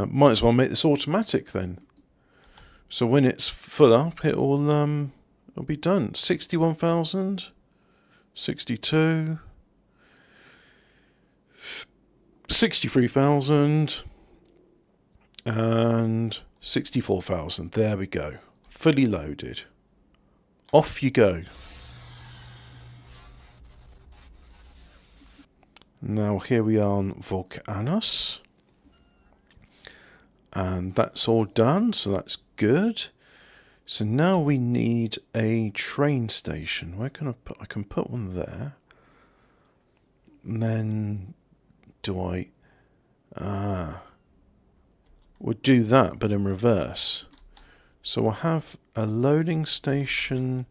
Might as well make this automatic then. So when it's full up, it'll be done. 61,000, 62, 63,000, and 64,000. There we go. Fully loaded. Off you go. Now here we are on Volcanus. And that's all done, so that's good. So now we need a train station. Where can I put? I can put one there. And then we'll do that, but in reverse. So we'll have a loading station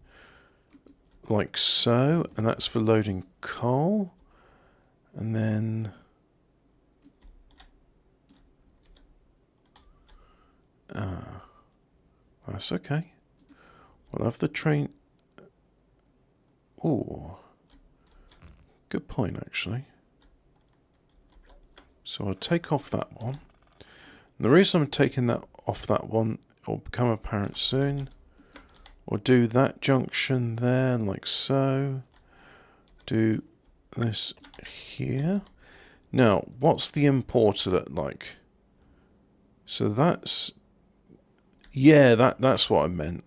like so, and that's for loading coal. And then that's okay. We'll have the train. Oh, good point, actually. So I'll take off that one. And the reason I'm taking that off that one, it'll become apparent soon. We'll do that junction there, like so. Do this here. Now, what's the importer look like? So that's... Yeah, that's what I meant.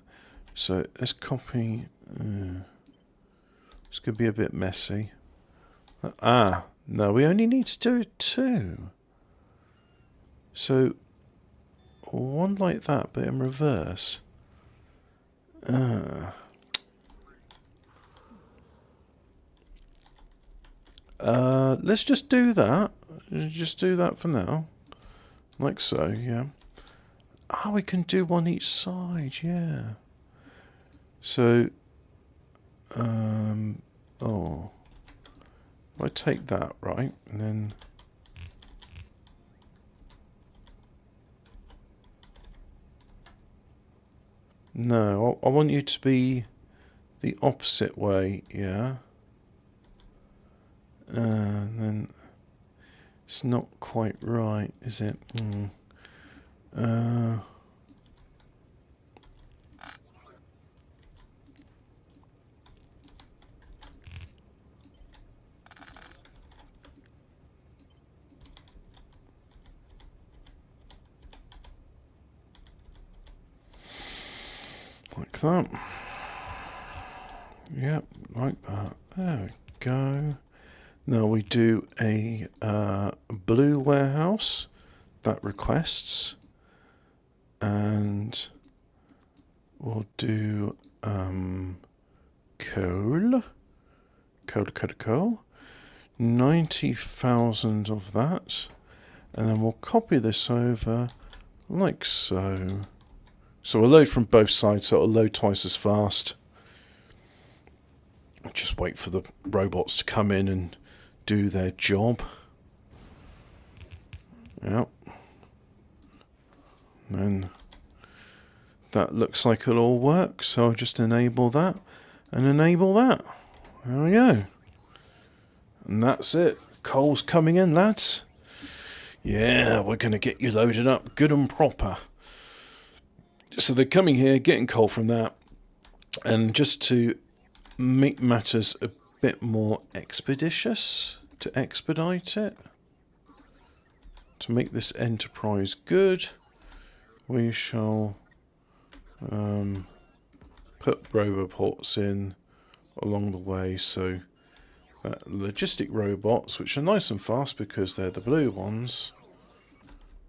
So let's copy... it's going to be a bit messy. No, we only need to do 2. So, one like that, but in reverse. Let's just do that. Just do that for now. Like so, yeah. We can do one each side, yeah. So, I take that, right, and then... No, I want you to be the opposite way, yeah. And then it's not quite right, is it? like that. Yep, like that. There we go. Now we do a blue warehouse that requests, and we'll do coal. 90,000 of that, and then we'll copy this over like so. So we'll load from both sides, so it'll load twice as fast. Just wait for the robots to come in and do their job. Yep. And then that looks like it'll all work, so I'll just enable that and enable that. There we go. And that's it. Coal's coming in, lads. Yeah, we're going to get you loaded up good and proper. So they're coming here, getting coal from that. And just to make matters a bit more expeditious, to expedite it, to make this enterprise good, we shall put roboports in along the way, so that logistic robots, which are nice and fast because they're the blue ones,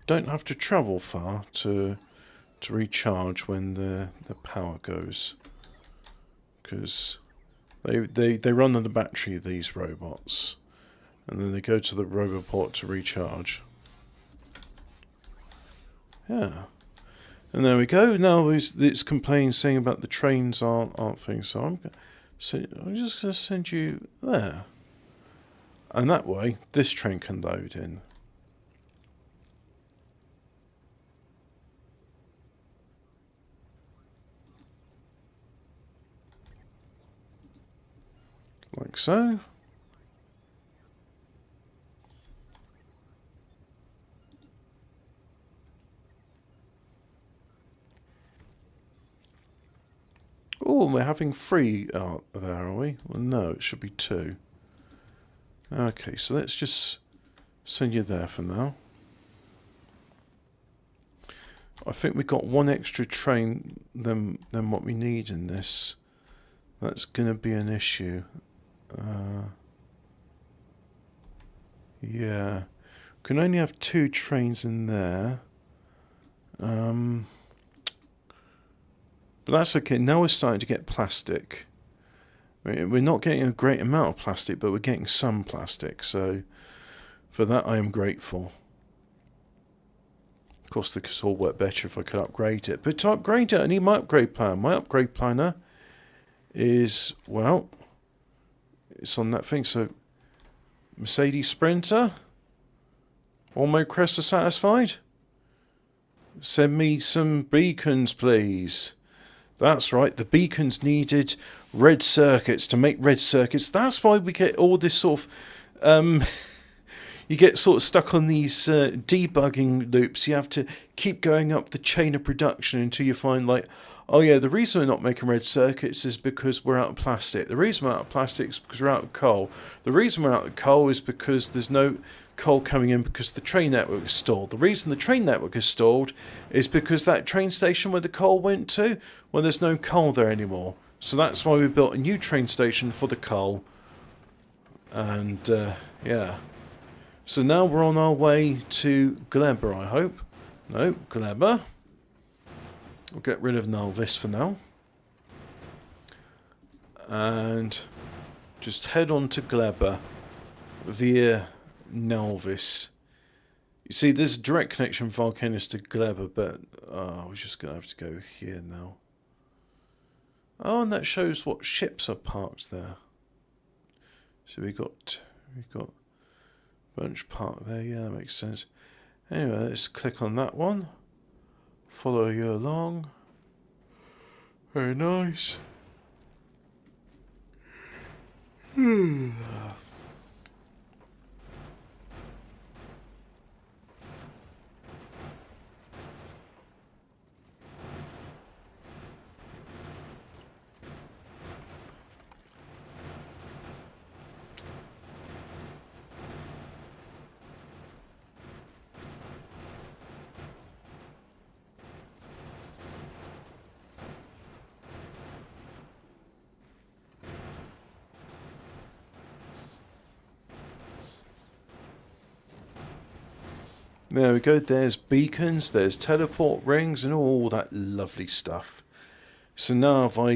don't have to travel far to recharge when the power goes, because they run on the battery, these robots, and then they go to the roboport to recharge. Yeah. And there we go. Now it's complaining, saying about the trains aren't things. So I'm just going to send you there. And that way, this train can load in. Like so. Oh, we're having 3 there, are we? Well, no, it should be 2. Okay, so let's just send you there for now. I think we got 1 extra train than what we need in this. That's going to be an issue. Yeah. Can only have 2 trains in there. But that's okay. Now we're starting to get plastic. We're not getting a great amount of plastic, but we're getting some plastic. So for that, I am grateful. Of course, this could all work better if I could upgrade it. But to upgrade it, I need my upgrade plan. My upgrade planner is, well, it's on that thing. So Mercedes Sprinter. All my requests are satisfied. Send me some beacons, please. That's right, the beacons needed red circuits to make red circuits. That's why we get all this sort of... you get sort of stuck on these debugging loops. You have to keep going up the chain of production until you find, like, oh yeah, the reason we're not making red circuits is because we're out of plastic. The reason we're out of plastic is because we're out of coal. The reason we're out of coal is because there's no coal coming in because the train network is stalled. The reason the train network is stalled is because that train station where the coal went to, well, there's no coal there anymore. So that's why we built a new train station for the coal. And, yeah. So now we're on our way to Gleba, I hope. No, Gleba. We'll get rid of Nalvis for now. And just head on to Gleba via Nalvis. You see, there's a direct connection from Volcanus to Gleba, but we're just going to have to go here now. Oh, and that shows what ships are parked there. So we got bunch parked there. Yeah, that makes sense. Anyway, let's click on that one. Follow you along. Very nice. There we go. There's beacons, there's teleport rings, and all that lovely stuff. So now if I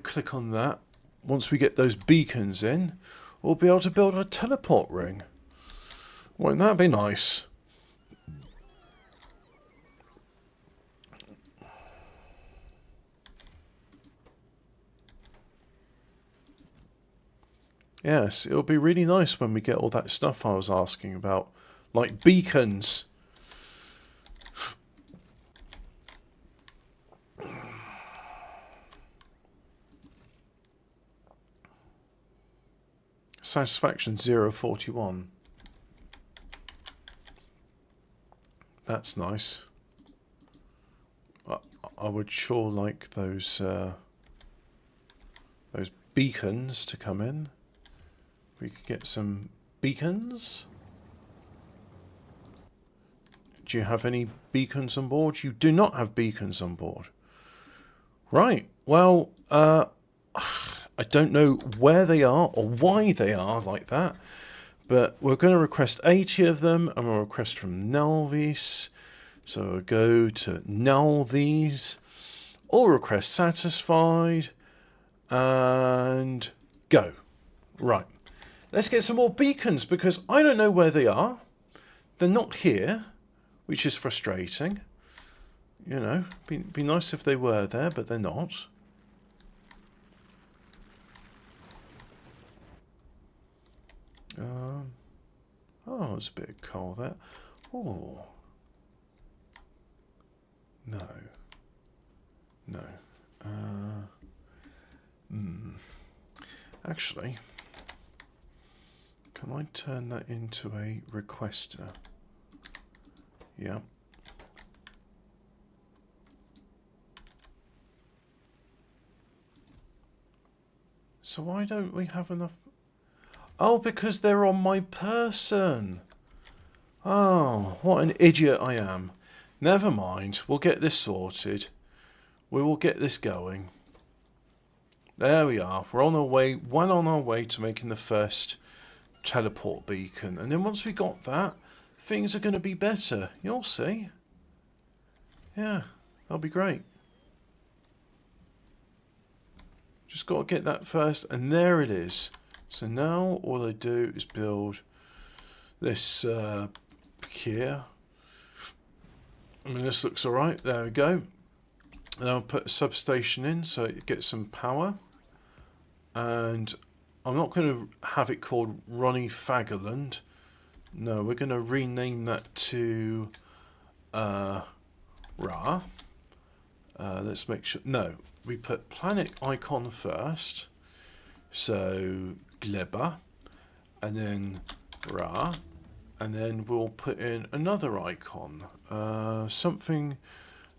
click on that, once we get those beacons in, we'll be able to build a teleport ring. Won't that be nice? Yes, it'll be really nice when we get all that stuff I was asking about, like beacons. Satisfaction 041. That's nice. I would sure like those beacons to come in. We could get some beacons. Do you have any beacons on board? You do not have beacons on board. Right. Well, I don't know where they are or why they are like that, but we're going to request 80 of them, and we'll request from Nalvis. So we'll go to Nalvis, all requests satisfied, and go. Right. Let's get some more beacons, because I don't know where they are. They're not here, which is frustrating. You know, be nice if they were there, but they're not. Oh, there's a bit of coal there. Oh. No. No. Actually, can I turn that into a requester? Yeah. So why don't we have enough? Oh, because they're on my person. Oh, what an idiot I am. Never mind, we'll get this sorted. We will get this going. There we are. We're on our way, to making the first teleport beacon. And then once we got that, things are going to be better. You'll see. Yeah, that'll be great. Just got to get that first, and there it is. So now all I do is build this here. I mean, this looks alright. There we go. And I'll put a substation in so it gets some power. And I'm not going to have it called Ronnie Faggerland. No, we're going to rename that to Ra. Let's make sure. No, we put planet icon first. So Gleba, and then Ra, and then we'll put in another icon, something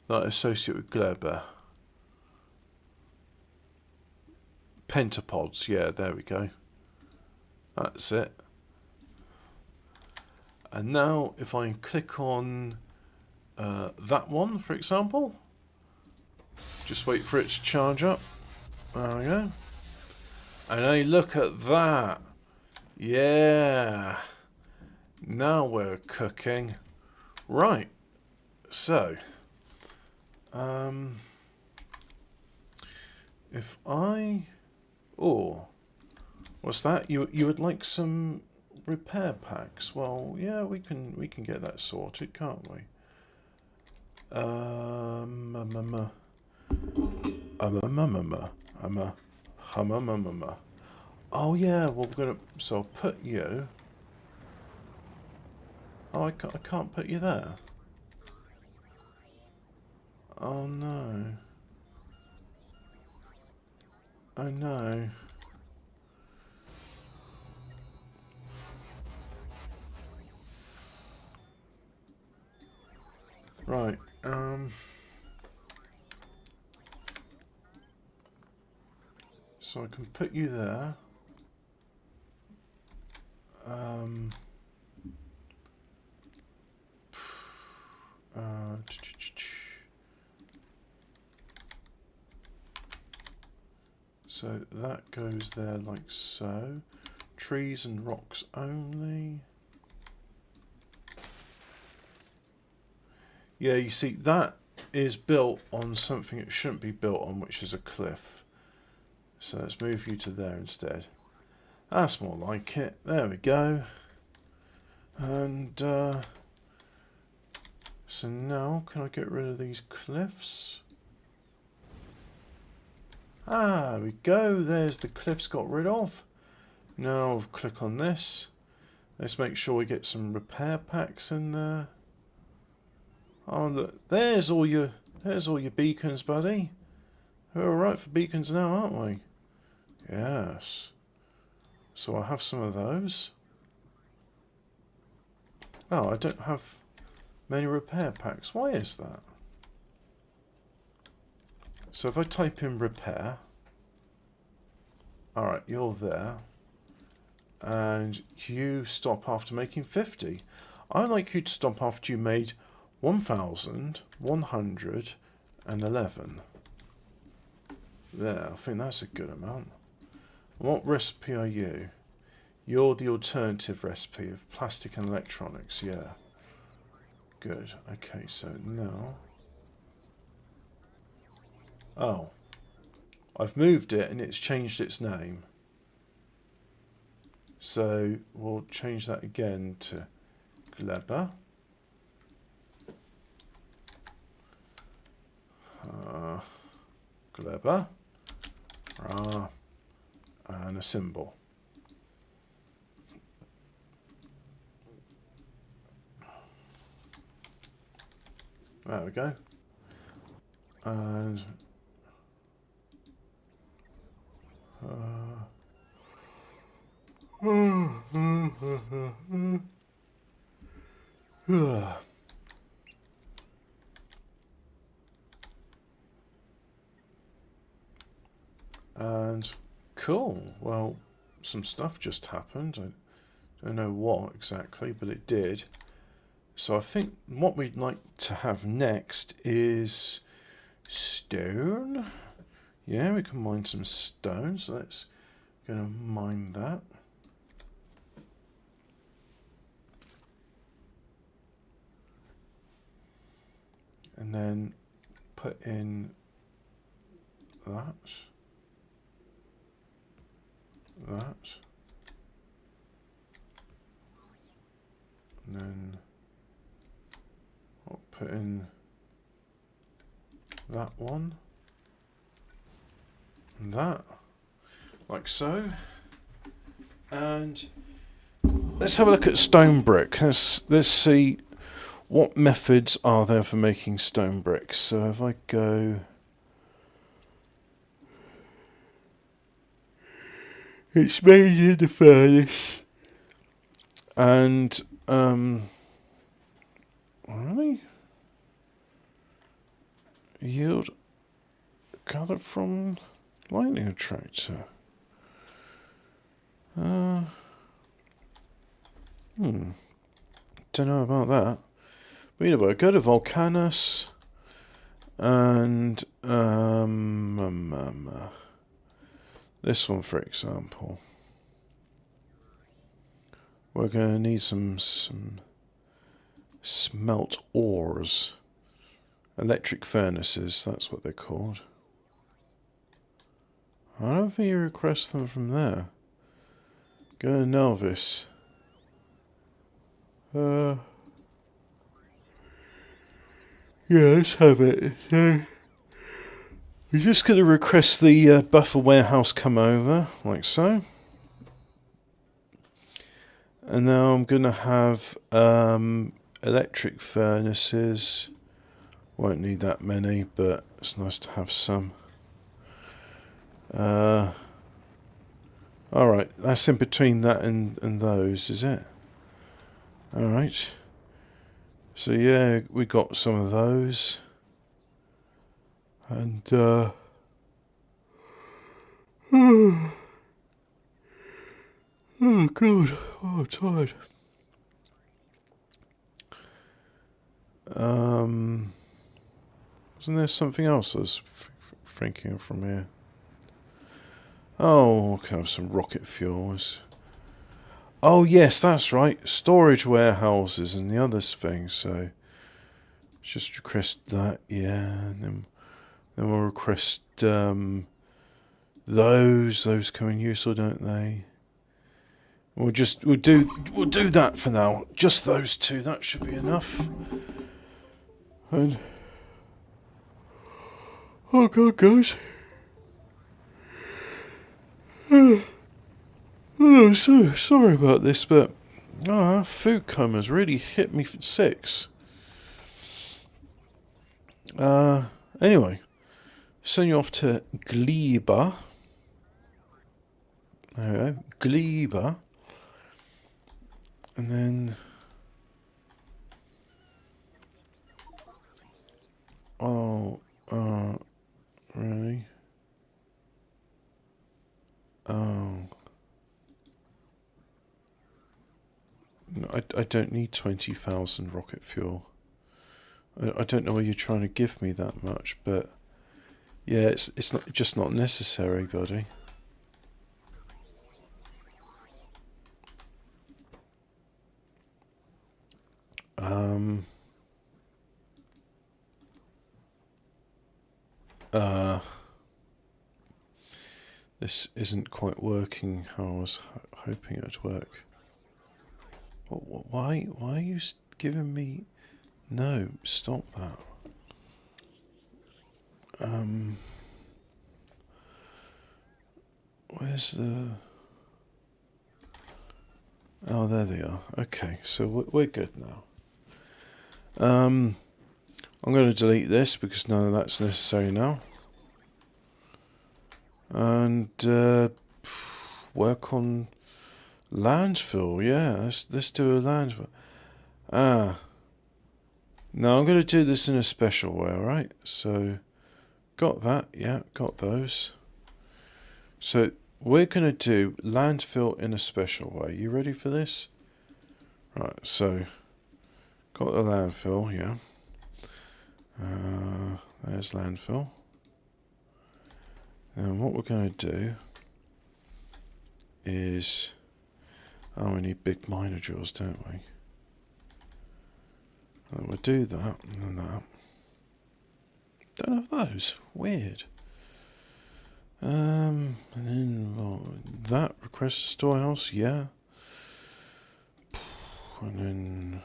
that associate with Gleba. Pentapods, yeah, there we go. That's it. And now if I click on that one, for example, just wait for it to charge up. There we go. And hey, look at that. Yeah. Now we're cooking. Right. So, if I... Oh, what's that? You would like some repair packs? Well, yeah, we can get that sorted, can't we? Oh yeah, well we're gonna. So I'll put you. Oh, I can't put you there. Oh no. Oh no. Right. So I can put you there. So that goes there like so. trees and rocks only. Yeah, you see, that is built on something it shouldn't be built on, which is a cliff. So let's move you to there instead. That's more like it. There we go. And so now, can I get rid of these cliffs? Ah, there we go. There's the cliffs got rid of. Now I'll click on this. Let's make sure we get some repair packs in there. Oh look, there's all your beacons, buddy. We're alright for beacons now, aren't we? Yes. So I have some of those. Oh, I don't have many repair packs. Why is that? So if I type in repair, alright, you're there. And you stop after making 50. I'd like you to stop after you made 1,111. There, I think that's a good amount. What recipe are you? You're the alternative recipe of plastic and electronics, yeah. Good, okay, so now... Oh. I've moved it and it's changed its name. So we'll change that again to Gleber. Gleber. And a symbol. There we go. And and cool. Well, some stuff just happened. I don't know what exactly, but it did. So I think what we'd like to have next is stone. Yeah, we can mine some stone. So let's gonna mine that. And then put in that. That. And then I'll put in that one. And that. Like so. And let's have a look at stone brick. Let's see what methods are there for making stone bricks. So if I go... It's made in the furnace. And, really? Yield gathered from lightning attractor. Don't know about that. But anyway, go to Volcanus and this one, for example. We're going to need some smelt ores. Electric furnaces, that's what they're called. I don't think you request them from there. Go to Novice. Yeah, let's have it. So, we're just going to request the buffer warehouse come over, like so. And now I'm going to have electric furnaces. Won't need that many, but it's nice to have some. Alright, that's in between that and those, is it? Alright. So yeah, we got some of those. And oh god, oh I'm tired. Wasn't there something else I was thinking from here? Oh, okay, have some rocket fuels. Oh yes, that's right. Storage warehouses and the other things. So just request that, yeah, and then we'll request those. Those come in useful, don't they? We'll do that for now. Just those two. That should be enough. And oh god, guys. Oh, so sorry about this, but food coma's really hit me for 6. Anyway, send you off to Gleba. There we go, Gleba, and then really? Oh. No, I don't need 20,000 rocket fuel. I don't know why you're trying to give me that much, but yeah, it's not just not necessary, buddy. This isn't quite working how I was hoping it would work. Why are you giving me... No, stop that. Where's the... Oh, there they are. Okay, so we're good now. I'm going to delete this because none of that's necessary now. And work on landfill. Yeah, let's do a landfill. Now I'm going to do this in a special way, alright? So, got that, yeah, got those. So, we're going to do landfill in a special way. You ready for this? Right, so, got the landfill, yeah. There's landfill. And what we're going to do is... Oh, we need big miner drills, don't we? We'll do that, and then that. Don't have those. Weird. And then that request storehouse, yeah. And then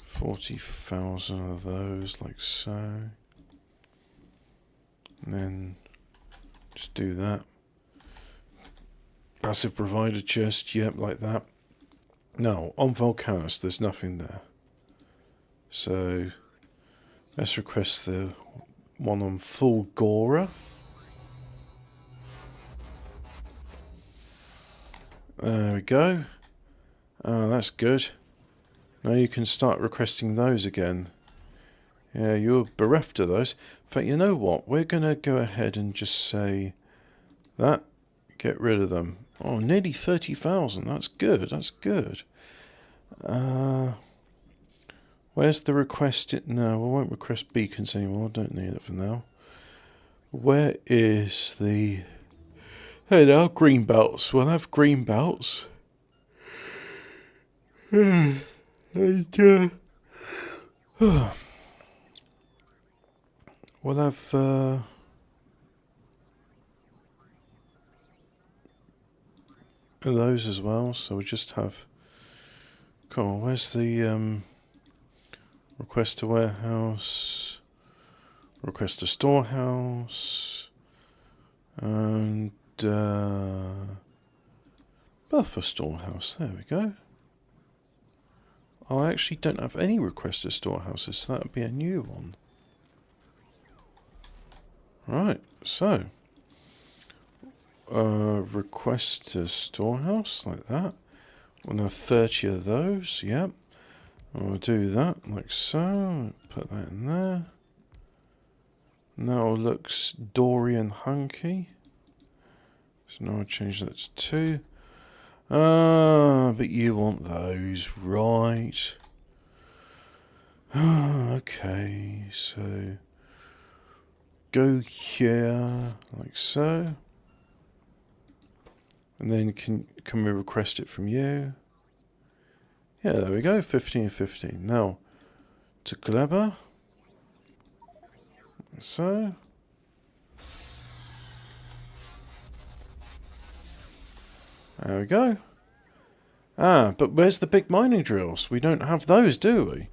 40,000 of those, like so. And then just do that. Passive provider chest, yep, like that. Now, on Volcanus, there's nothing there. So, let's request the one on Fulgora. There we go. That's good. Now you can start requesting those again. Yeah, you're bereft of those. In fact, you know what? We're going to go ahead and just say that. Get rid of them. Oh, nearly 30,000. That's good. That's good. Where's the request? No, we won't request beacons anymore. Don't need it for now. Where is the... Hey now, green belts. We'll have green belts. And, we'll have... those as well, so we just have... Come on, where's the request to warehouse, request to storehouse, and buffer storehouse, there we go. I actually don't have any request to storehouses, so that would be a new one. Right, so... request to storehouse, like that. We'll have 30 of those, yep. We'll do that, like so. Put that in there. Now it looks Dorian hunky. So now I'll change that to 2. But you want those, right. Okay, so... Go here, like so. And then can we request it from you? Yeah, there we go, 15 and 15. Now, to Gleba. So. There we go. Ah, but where's the big mining drills? We don't have those, do we?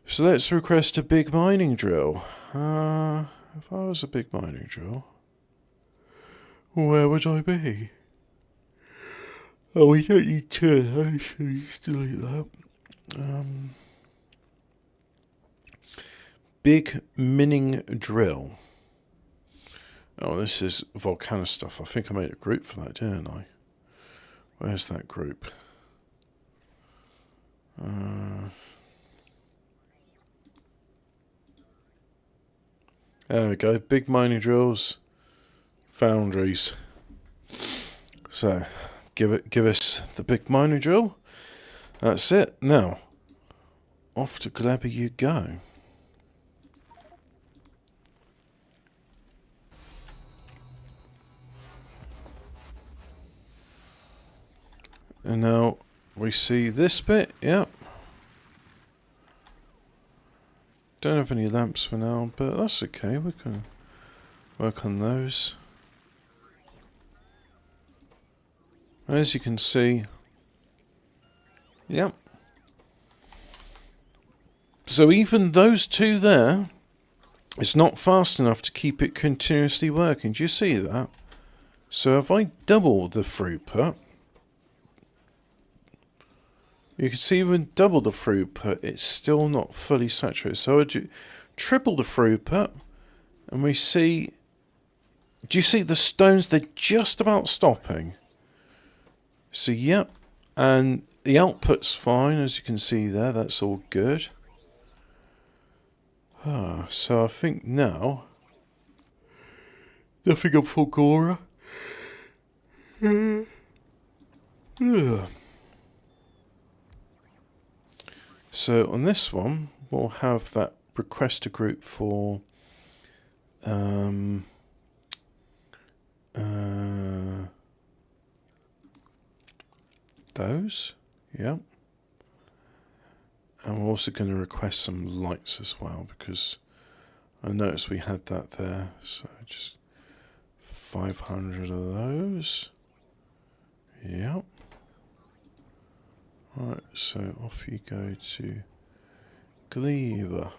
So let's request a big mining drill. If I was a big mining drill, where would I be? Oh, we don't need two of those, so just delete that. Big mining drill. Oh, this is volcano stuff. I think I made a group for that, didn't I? Where's that group? There we go. Big mining drills, foundries. So, give us the big mining drill. That's it. Now, off to Gleba you go. And now we see this bit. Yep. Don't have any lamps for now, but that's okay. We can work on those. As you can see, yep. So even those two there, it's not fast enough to keep it continuously working. Do you see that? So if I double the throughput, you can see even double the throughput, it's still not fully saturated. So I do triple the throughput, and we see, do you see the stones? They're just about stopping. So yep, and the output's fine, as you can see there, that's all good. So I think now, nothing up for Gora. So on this one, we'll have that request a group for those, yep. And we're also going to request some lights as well, because I noticed we had that there. So just 500 of those. Yep. Right, so off you go to Gleba.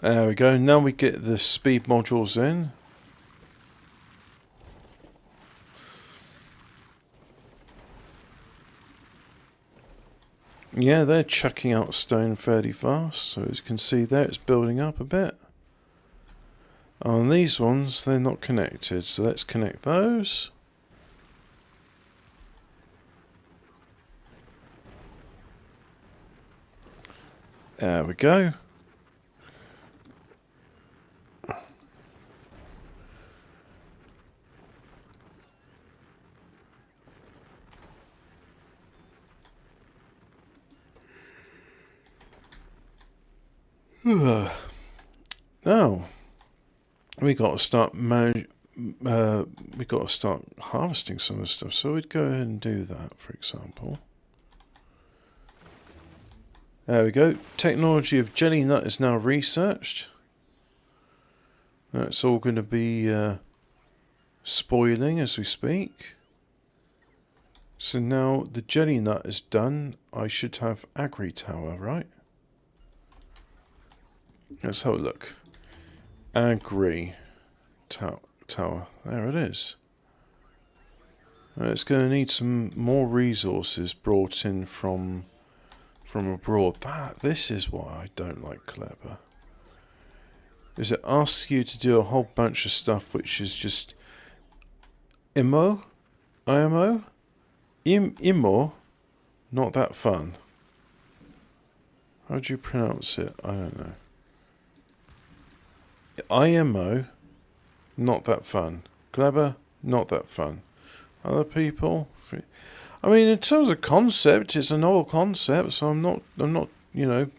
There we go. Now we get the speed modules in. Yeah, they're chucking out stone fairly fast. So as you can see there, it's building up a bit. On these ones, they're not connected. So let's connect those. There we go. Now we got to start we got to start harvesting some of the stuff. So we'd go ahead and do that, for example. There we go. Technology of jelly nut is now researched. That's all going to be spoiling as we speak. So now the jelly nut is done. I should have agri tower, right? Let's have a look. Agri tower. There it is. It's going to need some more resources brought in from abroad. This is why I don't like Gleba. Is it asks you to do a whole bunch of stuff which is just IMO, not that fun. How do you pronounce it? I don't know. IMO, not that fun. Gleba, not that fun. Other people, I mean, in terms of concept, it's a novel concept. So I'm not, you know,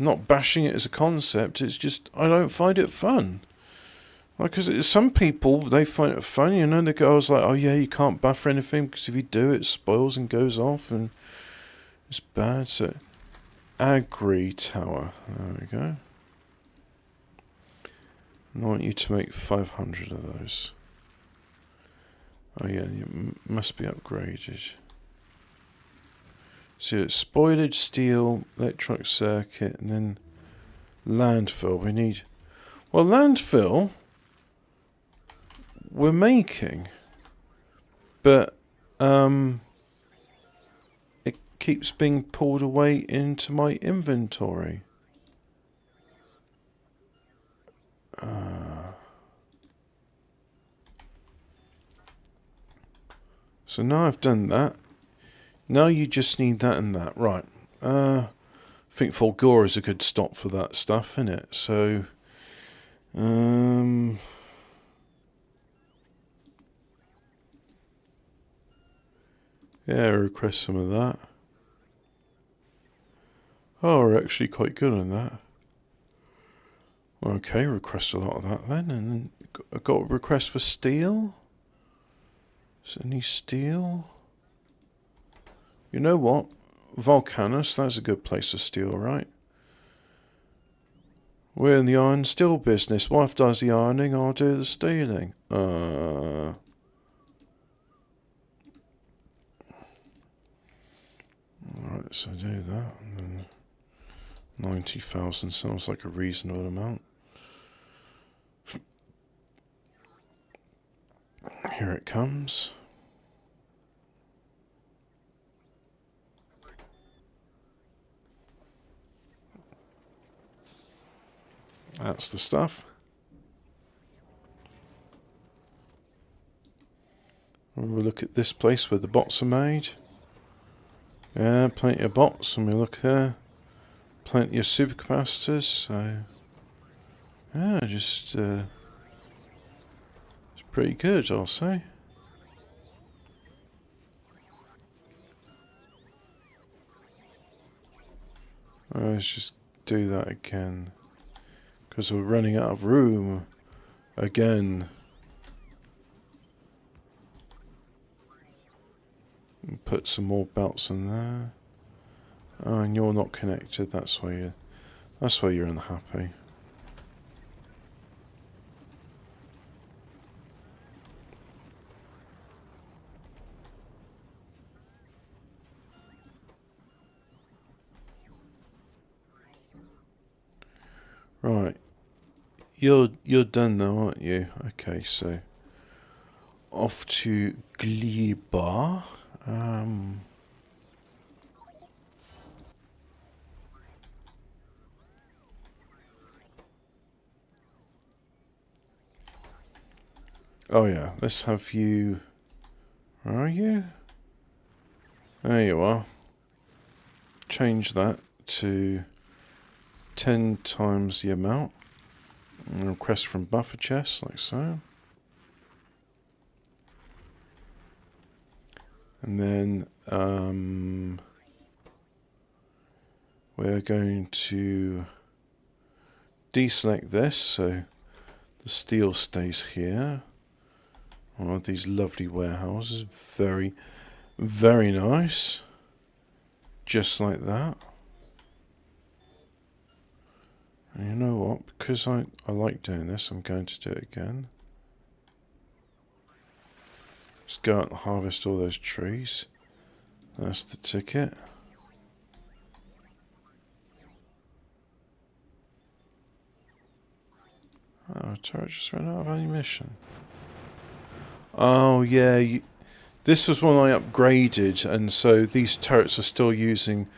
not bashing it as a concept. It's just I don't find it fun. Like, cause some people, they find it fun, you know. They go, I was like, oh yeah, you can't buffer anything because if you do, it spoils and goes off and it's bad. So, Agri Tower. There we go. And I want you to make 500 of those. Oh yeah, you must be upgraded. So it's spoilage, steel, electronic circuit, and then landfill. We need... Well, landfill... we're making, but it keeps being pulled away into my inventory. So now I've done that. Now you just need that and that. Right. I think Fulgora is a good stop for that stuff, isn't it? So, yeah, request some of that. Oh, we're actually quite good on that. Okay, request a lot of that then. And then I got a request for steel. Is there any steel? You know what? Volcanus, that's a good place for steel, right? We're in the iron and steel business. Wife does the ironing, I'll do the steeling. Alright, so do that. And then 90,000 sounds like a reasonable amount. Here it comes. That's the stuff. We'll look at this place where the bots are made. Yeah, plenty of bots, and we look there. Plenty of supercapacitors, so... yeah, just... it's pretty good, I'll say. Let's just do that again. Because we're running out of room. Again. And put some more belts in there. Oh, and you're not connected, that's why you're unhappy. Right. You're done now, aren't you? Okay, so off to Glibar. Oh yeah, let's have you... Where are you? There you are. Change that to 10 times the amount. And request from buffer chest, like so. And then we're going to deselect this so the steel stays here. One of these lovely warehouses. Very, very nice. Just like that. And you know what? Because I like doing this, I'm going to do it again. Just go out and harvest all those trees. That's the ticket. Oh, turret just ran out of ammunition. Oh yeah, this was one I upgraded, and so these turrets are still using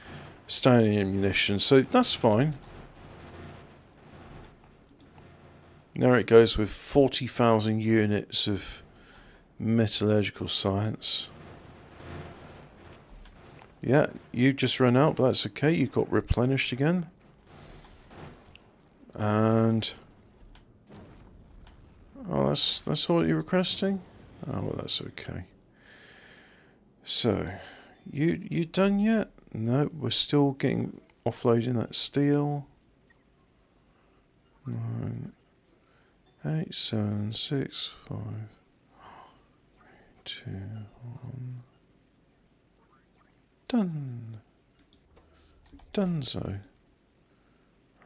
standing ammunition, so that's fine. There it goes with 40,000 units of metallurgical science. Yeah, you just run out, but that's okay. You got replenished again. And... oh, that's all you're requesting? Oh, well, that's okay. So, you done yet? No, we're still getting offloading that steel. 9, 8, 7, 6, 5, 2, 1. Done. Donezo.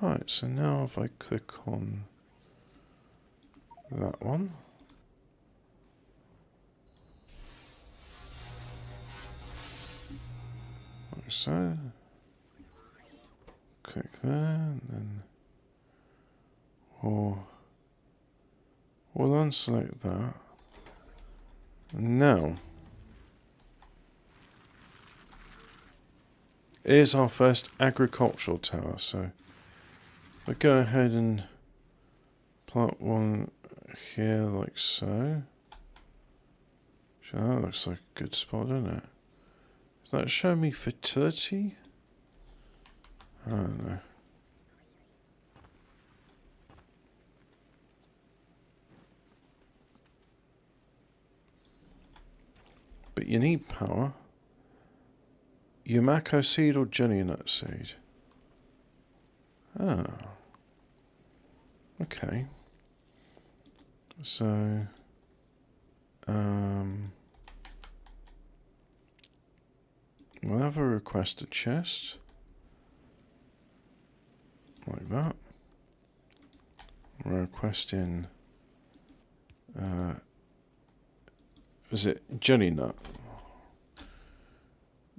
Right, so now if I click on that one. Like so. Click there, and then we'll unselect that. And now, here's our first agricultural tower. So I go ahead and plant one here like so. So that looks like a good spot, doesn't it? Does that show me fertility? I don't know. But you need power. Yumako seed or jelly nut seed? Ah. Okay. So, we'll have a requested chest. Like that. We're requesting, is it jelly nut?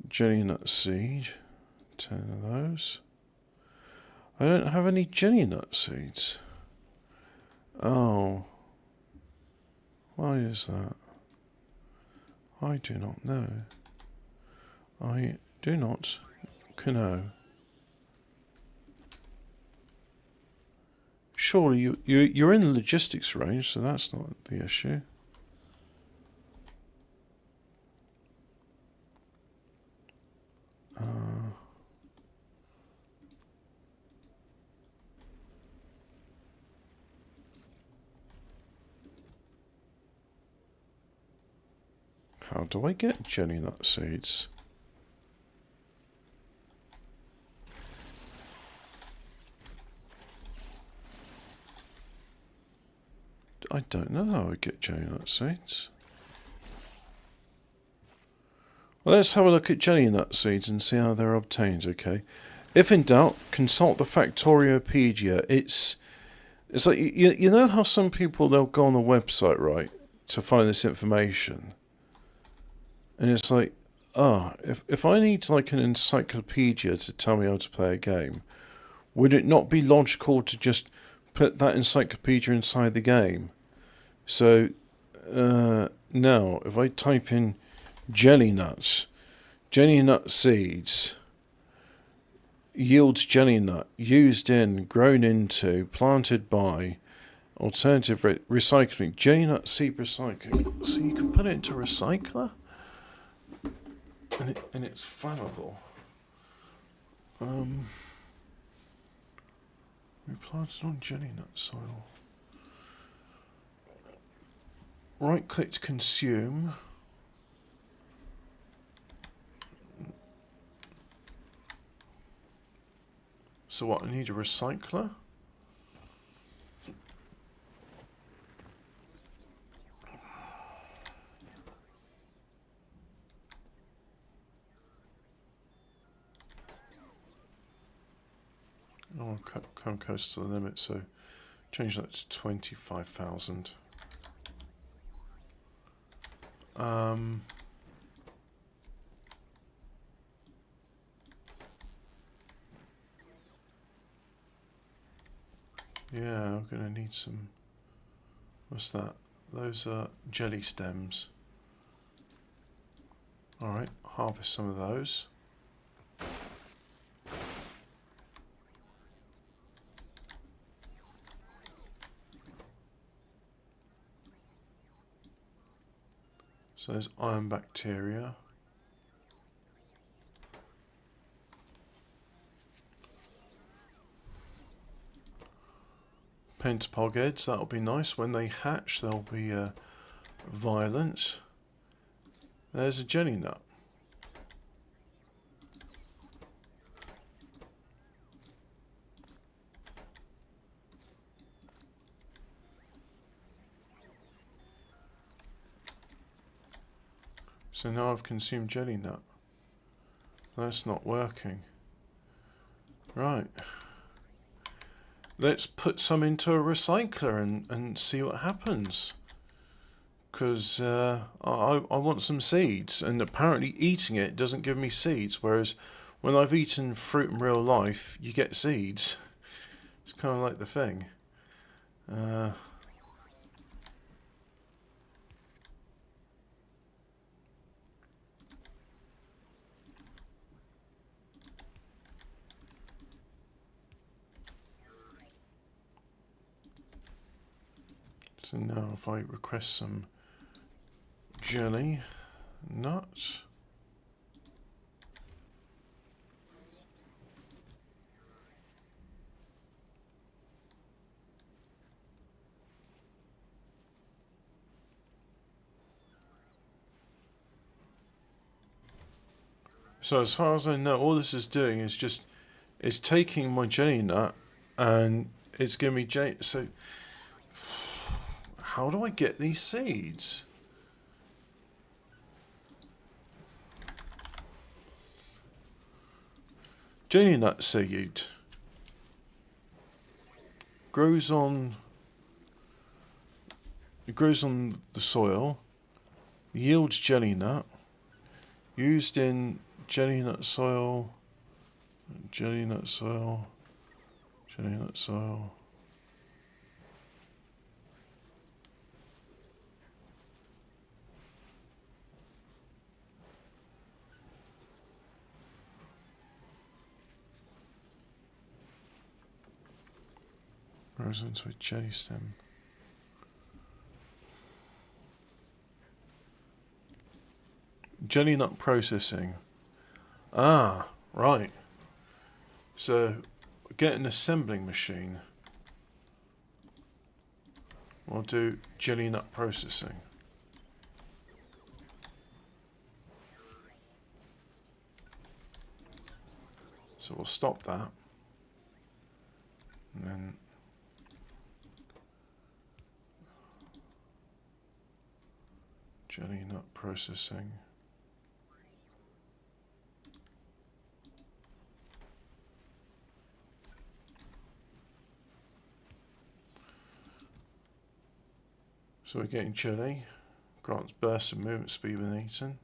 Jelly nut seed. 10 of those. I don't have any jelly nut seeds. Oh. Why is that? I do not know. I do not know. Surely you're in the logistics range, so that's not the issue. How do I get jelly nut seeds? I don't know how I get jelly nut seeds. Well, let's have a look at jelly nut seeds and see how they're obtained, okay? If in doubt, consult the Factoriopedia. It's like, you know how some people, they'll go on the website, right, to find this information? And it's like, if I need like an encyclopedia to tell me how to play a game, would it not be logical to just put that encyclopedia inside the game? So, now, if I type in jelly nut seeds, yields jelly nut, used in, grown into, planted by, alternative recycling, jelly nut seed recycling. So you can put it into a recycler? And it's flammable. We planted on jelly nut soil. Right click to consume. So what, I need a recycler? Oh, come close to the limit, so change that to 25,000. Yeah, I'm gonna need some. What's that? Those are jelly stems. Alright, harvest some of those. So there's iron bacteria. Pentapog eggs, that'll be nice. When they hatch, they'll be violent. There's a jelly nut. So now I've consumed jelly nut. That's not working. Right. Let's put some into a recycler and see what happens. Because I want some seeds, and apparently eating it doesn't give me seeds, whereas when I've eaten fruit in real life, you get seeds. It's kind of like the thing. So now if I request some jelly nut. So as far as I know, all this is doing is just it's taking my jelly nut and it's giving me jelly. So how do I get these seeds? Jelly nut seed grows on the soil, yields jelly nut, used in jelly nut soil, jelly nut soil, jelly nut soil. Grows into a jelly stem. Jelly nut processing. Ah, right. So, get an assembling machine. We'll do jelly nut processing. So we'll stop that. And then jelly nut processing. So we're getting jelly. Grants bursts of movement speed when eaten.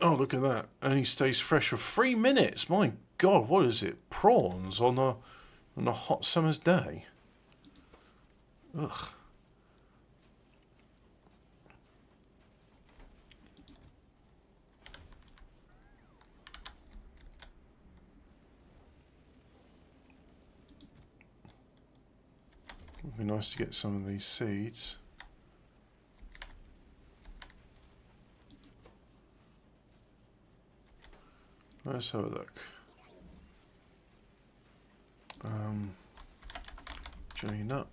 Oh, look at that. Only stays fresh for 3 minutes. My God, what is it? Prawns on a hot summer's day? Ugh. Would be nice to get some of these seeds. Let's have a look. Jelly nut.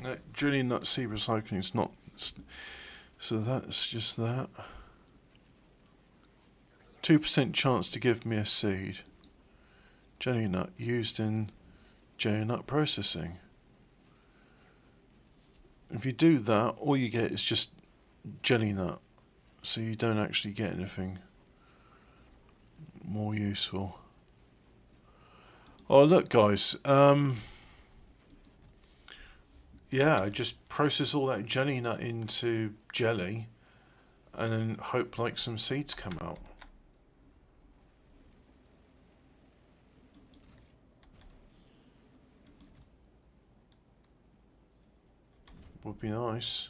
No, jelly nut seed recycling is not. So that's just that. 2% chance to give me a seed. Jelly nut used in jelly nut processing. If you do that, all you get is just jelly nut. So you don't actually get anything more useful. Oh, look, guys. Yeah, I just process all that jelly nut into jelly and then hope like some seeds come out. Would be nice.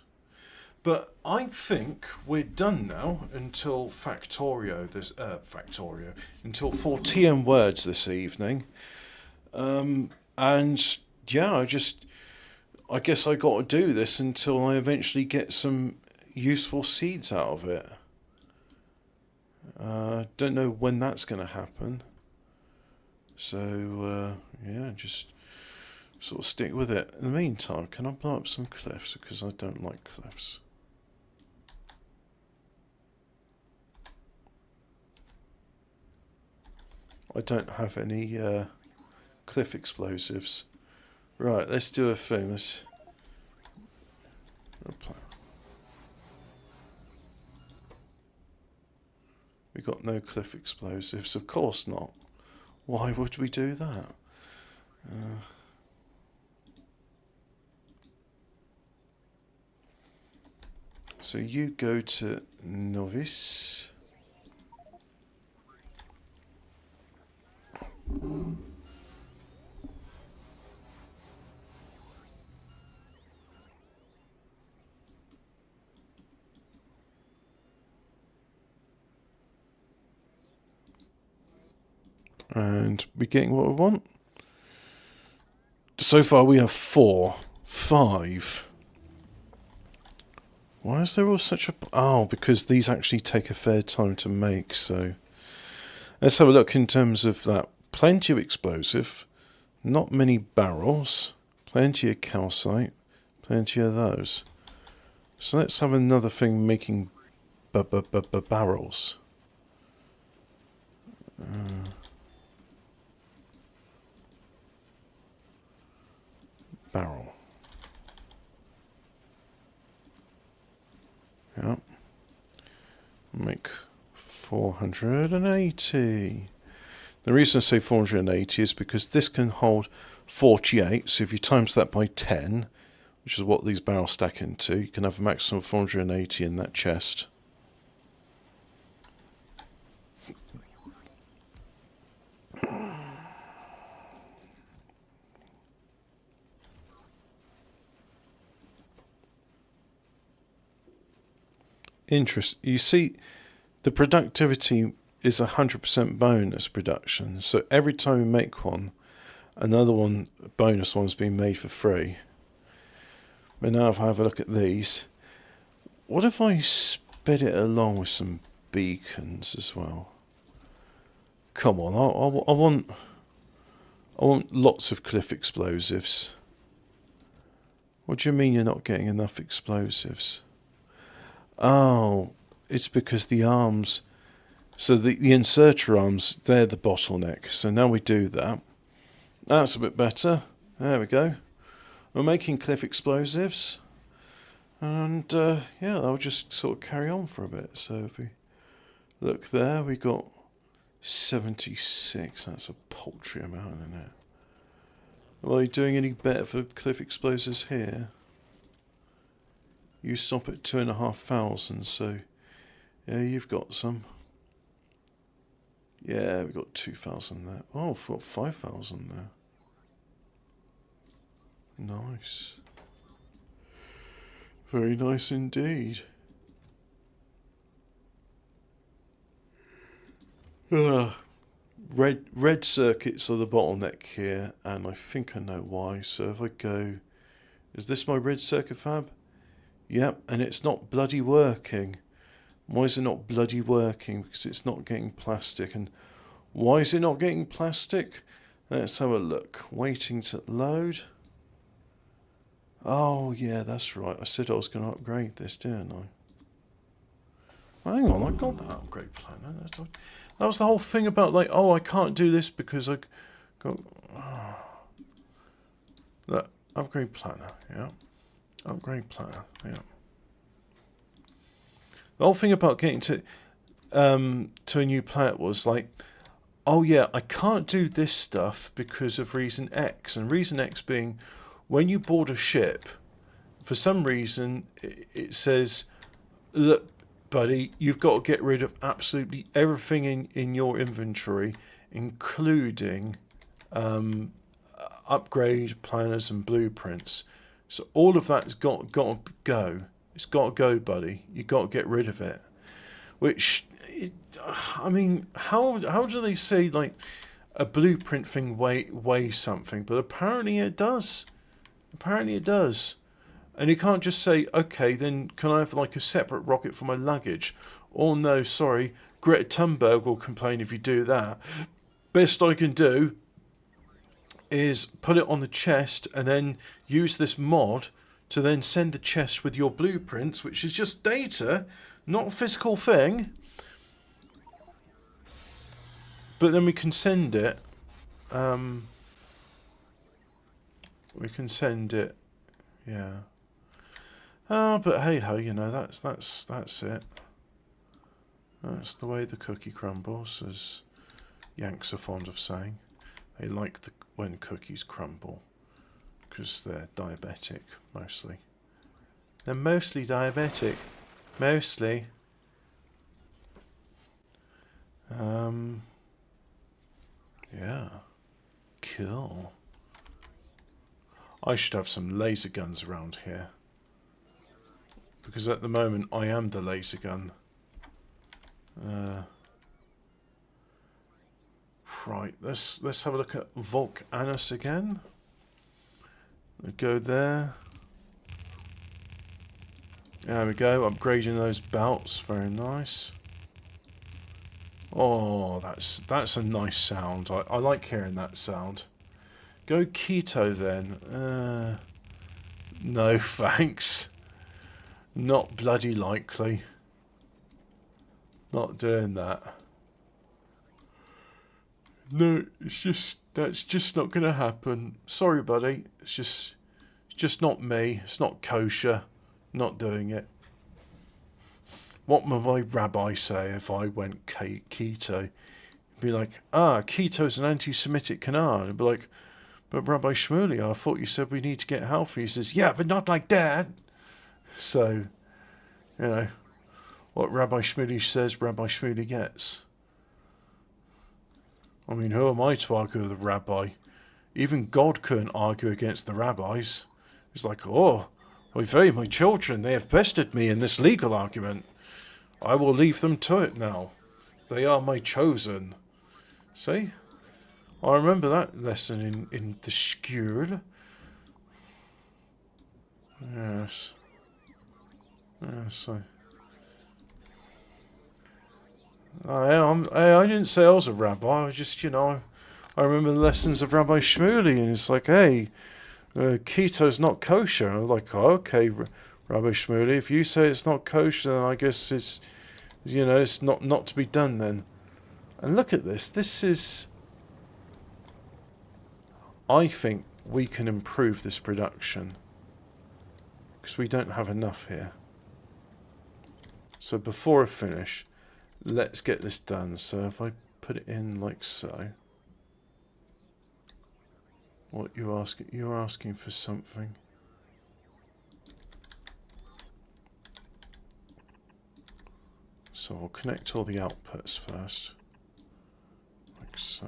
But I think we're done now until Factorio. Until 4TM words this evening. And yeah, I guess I got to do this until I eventually get some useful seeds out of it. Don't know when that's going to happen. So yeah, just sort of stick with it. In the meantime, can I blow up some cliffs? Because I don't like cliffs. I don't have any cliff explosives. Right, let's do a thing. Let's apply. We got no cliff explosives. Of course not. Why would we do that? So you go to novice. And we're getting what we want. So far we have 4. 5. Why is there all such a... Oh, because these actually take a fair time to make, so... Let's have a look in terms of that. Plenty of explosive. Not many barrels. Plenty of calcite. Plenty of those. So let's have another thing making barrels. Barrel. Yep. Make 480. The reason I say 480 is because this can hold 48. So if you times that by 10, which is what these barrels stack into, you can have a maximum of 480 in that chest. You see, the productivity is 100% bonus production. So every time we make one, another one, bonus one's been made for free. But now if I have a look at these, what if I sped it along with some beacons as well? Come on, I want lots of cliff explosives. What do you mean you're not getting enough explosives? Oh, it's because the arms... So the inserter arms, they're the bottleneck. So now we do that. That's a bit better. There we go. We're making cliff explosives. And, yeah, I'll just sort of carry on for a bit. So if we look there, we got 76. That's a paltry amount, isn't it? Well, are you doing any better for cliff explosives here? You stop at 2,500, so yeah, you've got some. Yeah, we've got 2,000 there. Oh, we've got 5,000 there. Nice. Very nice indeed. Red circuits are the bottleneck here, and I think I know why. So if I go... Is this my red circuit fab? Yep, and it's not bloody working. Why is it not bloody working? Because it's not getting plastic. And why is it not getting plastic? Let's have a look. Waiting to load. Oh, yeah, that's right. I said I was going to upgrade this, didn't I? Well, hang on, I got that upgrade plan. That was the whole thing about, like, oh, I can't do this because I got... Oh. Look, upgrade planner, yeah. Upgrade planner, yeah. The whole thing about getting to a new planet was like, oh yeah, I can't do this stuff because of reason X. And reason X being, when you board a ship, for some reason it says, look, buddy, you've got to get rid of absolutely everything in your inventory, including upgrade planners and blueprints. So all of that's got to go. It's got to go, buddy. You got to get rid of it. Which, I mean, how do they say like a blueprint thing weighs something? But apparently it does. Apparently it does. And you can't just say, okay, then can I have like a separate rocket for my luggage? Or no, sorry, Greta Thunberg will complain if you do that. Best I can do is put it on the chest and then use this mod to then send the chest with your blueprints, which is just data, not a physical thing. But then we can send it We can send it. Yeah. Oh, but hey ho, you know, that's it. That's the way the cookie crumbles, as Yanks are fond of saying. They like when cookies crumble, because they're diabetic, mostly. They're mostly diabetic. Mostly. Yeah. Cool. I should have some laser guns around here. Because at the moment, I am the laser gun. Right, let's have a look at Volcanus again. We'll go there. There we go, upgrading those belts, very nice. Oh, that's a nice sound. I like hearing that sound. Go keto then. No thanks. Not bloody likely. Not doing that. No, that's just not gonna happen. Sorry, buddy. It's just not me. It's not kosher. Not doing it. What would my rabbi say if I went keto? He'd be like, keto's an anti-Semitic canard. I'd be like, but Rabbi Shmuley, I thought you said we need to get healthy. He says, yeah, but not like that. So, you know, what Rabbi Shmuley says, Rabbi Shmuley gets. I mean, who am I to argue with the rabbi? Even God couldn't argue against the rabbis. He's like, oh, oy vey, my children, they have bested me in this legal argument. I will leave them to it now. They are my chosen. See? I remember that lesson in the school. Yes. Yes. I didn't say I was a rabbi. I just, you know, I remember the lessons of Rabbi Shmuley, and it's like, hey, keto's not kosher. I'm like, oh, okay, Rabbi Shmuley, if you say it's not kosher, then I guess it's, you know, it's not to be done then. And look at this. This is... I think we can improve this production, because we don't have enough here. So before I finish, let's get this done. So if I put it in like so. What you're asking for something. So I'll connect all the outputs first. Like so.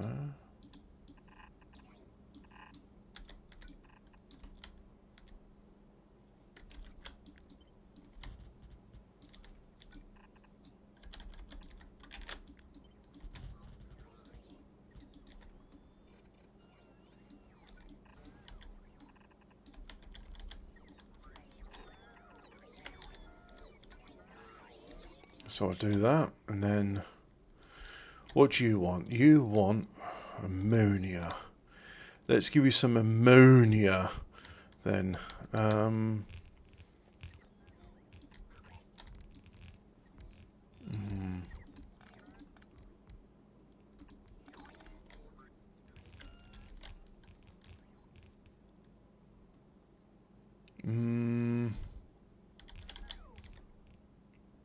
So I'll do that, and then what do you want? You want ammonia. Let's give you some ammonia then.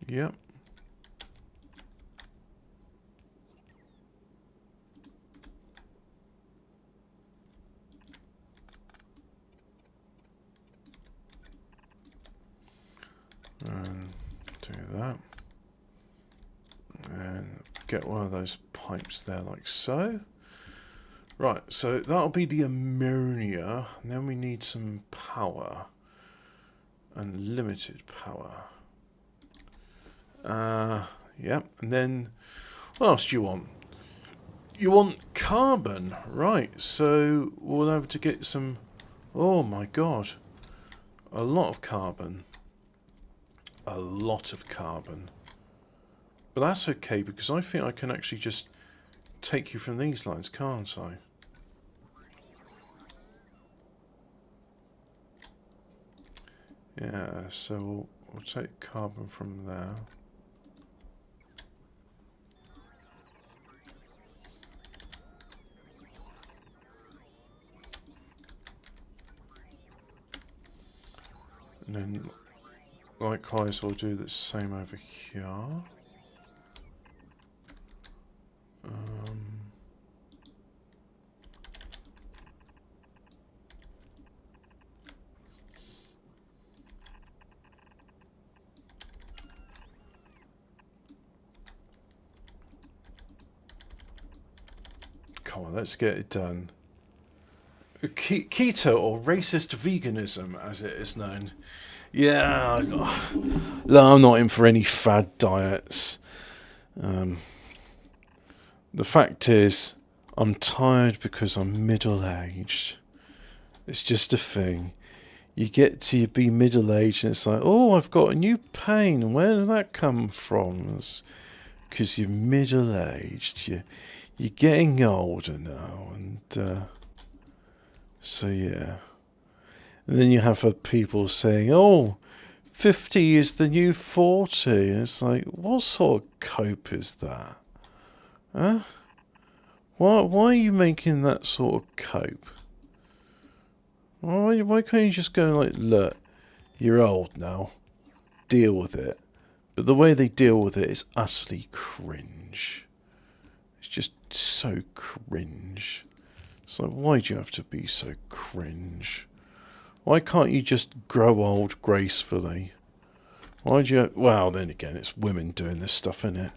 Yep. And do that. And get one of those pipes there like so. Right, so that'll be the ammonia. And then we need some power. Unlimited power. Yep, and then what else do you want? You want carbon, right? So we'll have to get some. Oh my god, a lot of carbon. A lot of carbon. But that's okay, because I think I can actually just take you from these lines, can't I? Yeah, so we'll take carbon from there. And then likewise we'll do the same over here. Come on, let's get it done. Keto or racist veganism, as it is known. Yeah, no, I'm not in for any fad diets. The fact is, I'm tired because I'm middle-aged. It's just a thing. You get to be middle-aged and it's like, oh, I've got a new pain. Where did that come from? Because you're middle-aged. You're getting older now. And so, yeah. And then you have people saying, oh, 50 is the new 40. And it's like, what sort of cope is that? Huh? Why are you making that sort of cope? Why can't you just go like, look, you're old now, deal with it. But the way they deal with it is utterly cringe. It's just so cringe. It's like, why do you have to be so cringe? Why can't you just grow old gracefully? Why do you... Well, then again, it's women doing this stuff, innit?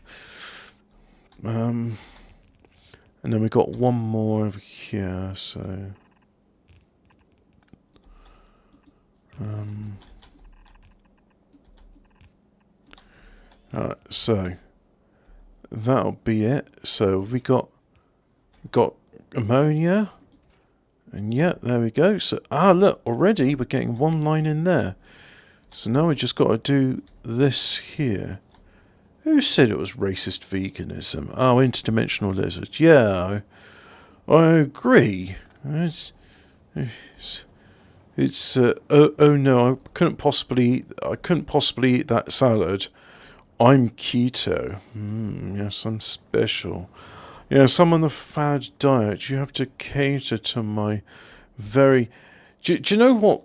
And then we've got one more over here, so... Alright, so... That'll be it. So we got ammonia. And yeah, there we go. So, look, already we're getting one line in there. So now we just got to do this here. Who said it was racist veganism? Oh, interdimensional lizards. Yeah, I agree. It's oh no, I couldn't possibly eat that salad. I'm keto. Yes, I'm special. Yes, I'm on the fad diet. You have to cater to my very... Do you know what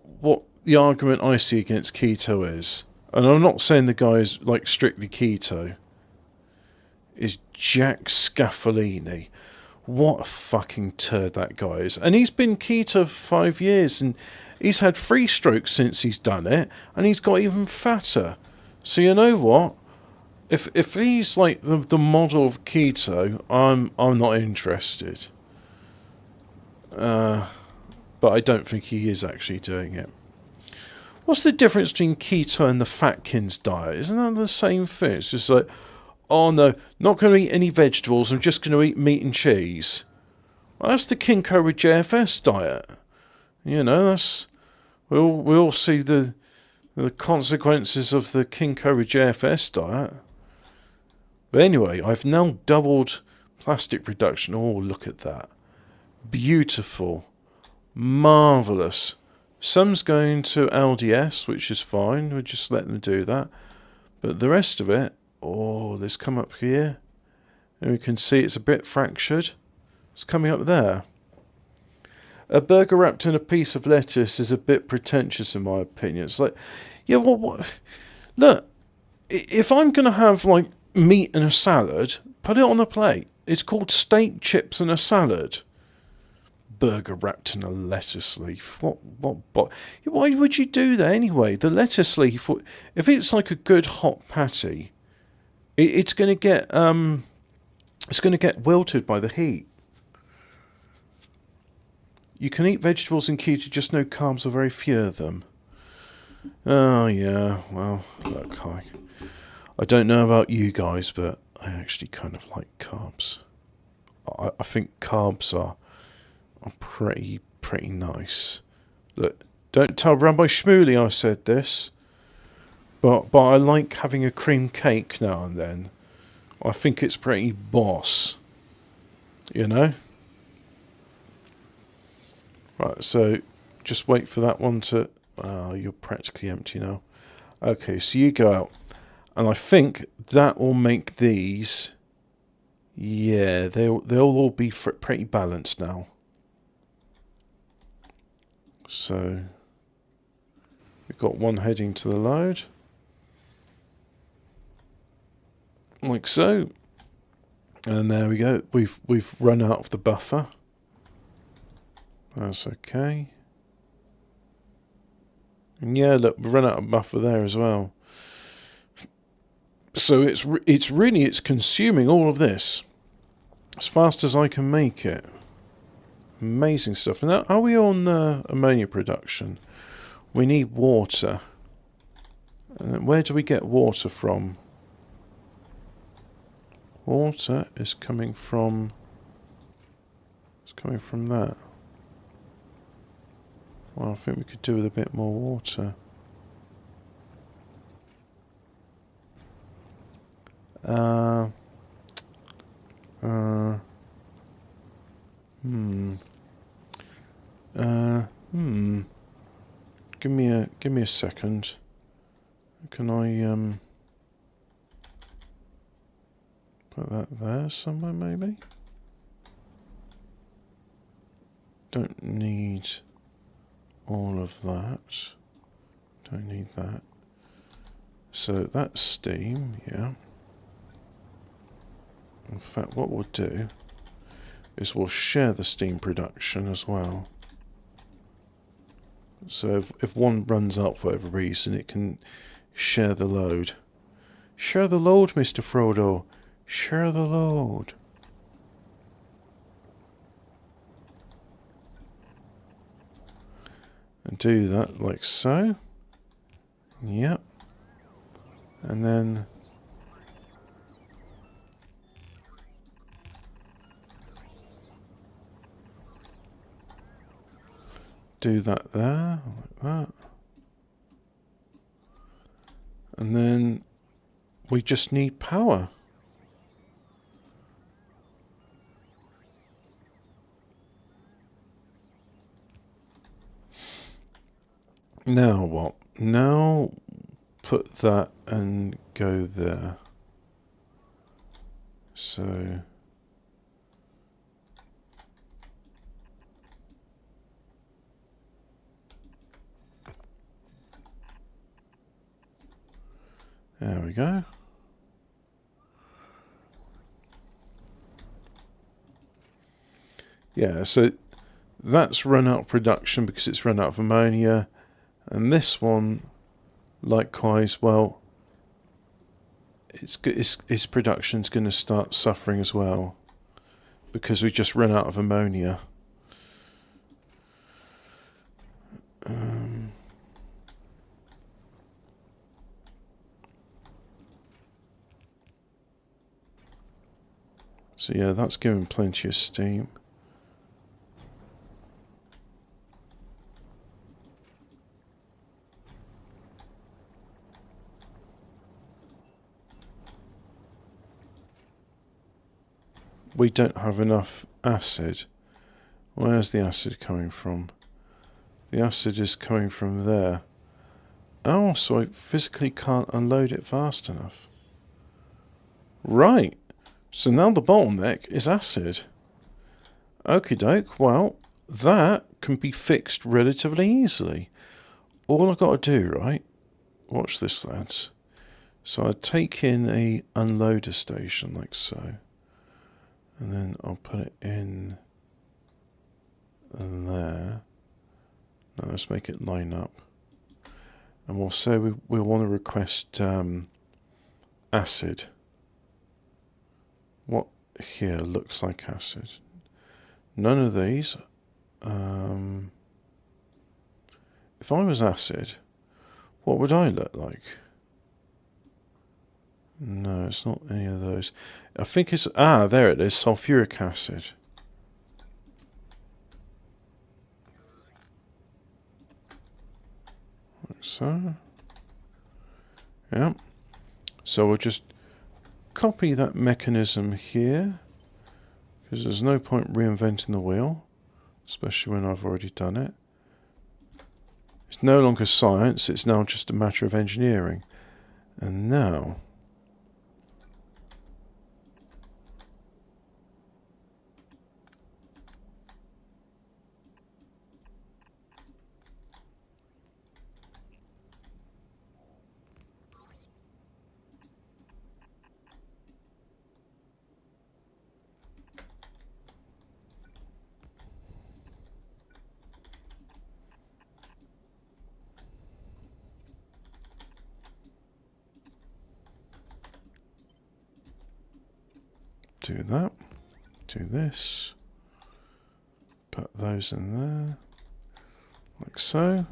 the argument I see against keto is? And I'm not saying the guy is like strictly keto. Is Jack Scaffalini. What a fucking turd that guy is. And he's been keto for 5 years and he's had 3 strokes since he's done it. And he's got even fatter. So you know what? If he's like the model of keto, I'm not interested. But I don't think he is actually doing it. What's the difference between keto and the Fatkins diet? Isn't that the same thing? It's just like, oh no, not going to eat any vegetables. I'm just going to eat meat and cheese. Well, that's the King Cobra JFS diet. You know, we all see the consequences of the King Cobra JFS diet. But anyway, I've now doubled plastic reduction. Oh, look at that. Beautiful. Marvellous. Some's going to LDS, which is fine. We'll just let them do that. But the rest of it, oh, let's come up here. And we can see it's a bit fractured. It's coming up there. A burger wrapped in a piece of lettuce is a bit pretentious in my opinion. It's like, yeah, well, what? Look, if I'm going to have, like, meat and a salad, put it on a plate. It's called steak, chips and a salad. Burger wrapped in a lettuce leaf. What? Why would you do that anyway? The lettuce leaf, if it's like a good hot patty, it's going to get wilted by the heat. You can eat vegetables in keto, just no carbs or very few of them. Oh yeah, well, look, I don't know about you guys, but I actually kind of like carbs. I think carbs are pretty nice. Look, don't tell Rabbi Shmuley I said this, but I like having a cream cake now and then. I think it's pretty boss. You know? Right, so just wait for that one to... you're practically empty now. Okay, so you go out. And I think that will make these... Yeah, they'll all be pretty balanced now. So... We've got one heading to the load. Like so. And there we go. We've run out of the buffer. That's okay. And yeah, look, we've run out of buffer there as well. So it's consuming all of this as fast as I can make it. Amazing stuff. Now, are we on ammonia production? We need water. And where do we get water from? Water is coming from... It's coming from that. Well, I think we could do with a bit more water. Give me a second. Can I put that there somewhere maybe? Don't need all of that. Don't need that. So that's steam, yeah. In fact, what we'll do is we'll share the steam production as well. So if one runs out for whatever reason, it can share the load. Share the load, Mr. Frodo. Share the load. And do that like so. Yep. And then do that there, like that. And then we just need power. Now what? Now put that and go there. So there we go. Yeah, so that's run out of production because it's run out of ammonia. And this one, likewise, well, its production's going to start suffering as well because we just run out of ammonia. So yeah, that's giving plenty of steam. We don't have enough acid. Where's the acid coming from? The acid is coming from there. Oh, so I physically can't unload it fast enough. Right. So now the bottleneck is acid. Okie doke. Well, that can be fixed relatively easily. All I've got to do, right? Watch this, lads. So I take in a unloader station like so. And then I'll put it in there. Now let's make it line up. And we'll say we want to request acid. What here looks like acid? None of these. If I was acid, what would I look like? No, it's not any of those. I think it's... Ah, there it is. Sulfuric acid. Like so. Yeah. So we'll just copy that mechanism here. Because there's no point reinventing the wheel. Especially when I've already done it. It's no longer science. It's now just a matter of engineering. And now... do that. Do this. Put those in there. Like so.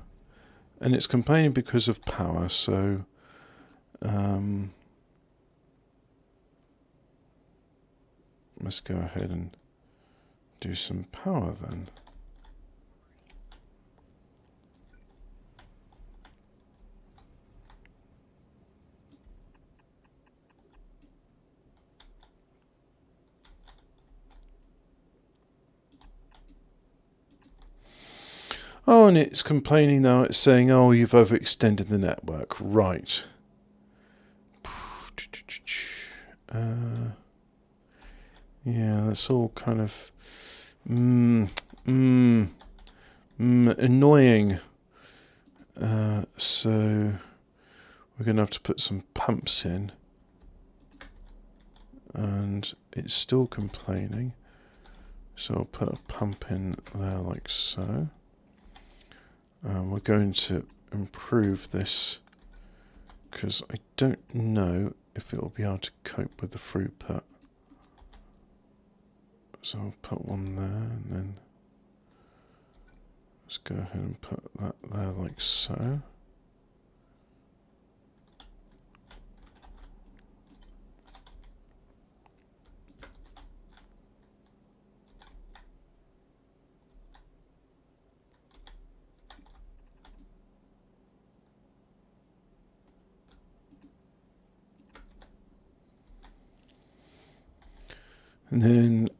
And it's complaining because of power, so let's go ahead and do some power then. Oh, and it's complaining now. It's saying, oh, you've overextended the network. Right. Yeah, that's all kind of annoying. So we're going to have to put some pumps in. And it's still complaining. So I'll put a pump in there like so. We're going to improve this because I don't know if it will be able to cope with the throughput. So I'll put one there and then let's go ahead and put that there like so. And then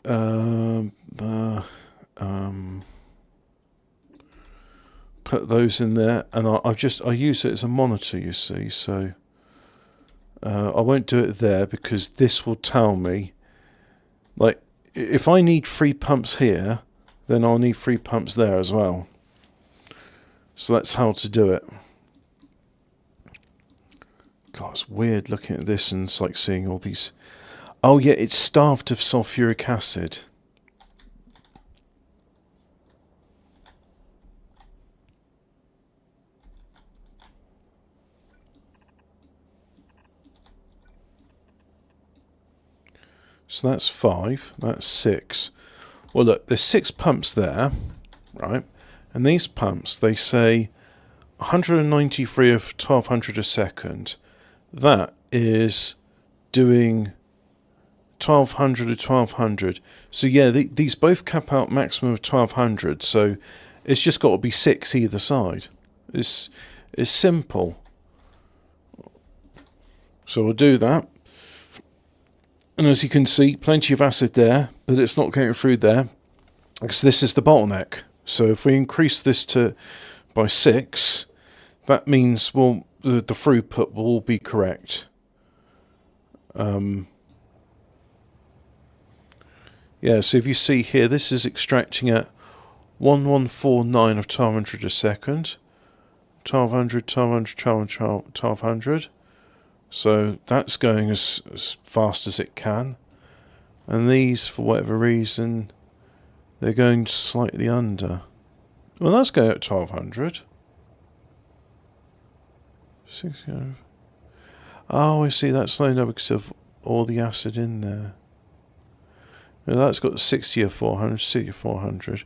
put those in there, and I use it as a monitor, you see. So I won't do it there because this will tell me, like, if I need 3 pumps here, then I'll need 3 pumps there as well. So that's how to do it. God, it's weird looking at this and it's like seeing all these. Oh yeah, it's starved of sulfuric acid. So that's 5, that's 6. Well look, there's 6 pumps there, right? And these pumps, they say 193 of 1200 a second. That is doing 1200 to 1200. So yeah, these both cap out maximum of 1200. So it's just got to be 6 either side. It's simple. So we'll do that. And as you can see, plenty of acid there, but it's not going through there because this is the bottleneck. So if we increase this by 6, that means, well, the throughput will all be correct. Yeah, so if you see here, this is extracting at 1149 of 1200 a second. 1200, 1200, 1200. So that's going as fast as it can. And these, for whatever reason, they're going slightly under. Well, that's going at 1200. 600. Oh, I see, that's slowing down because of all the acid in there. Now that's got 60 or 400, 60 or 400.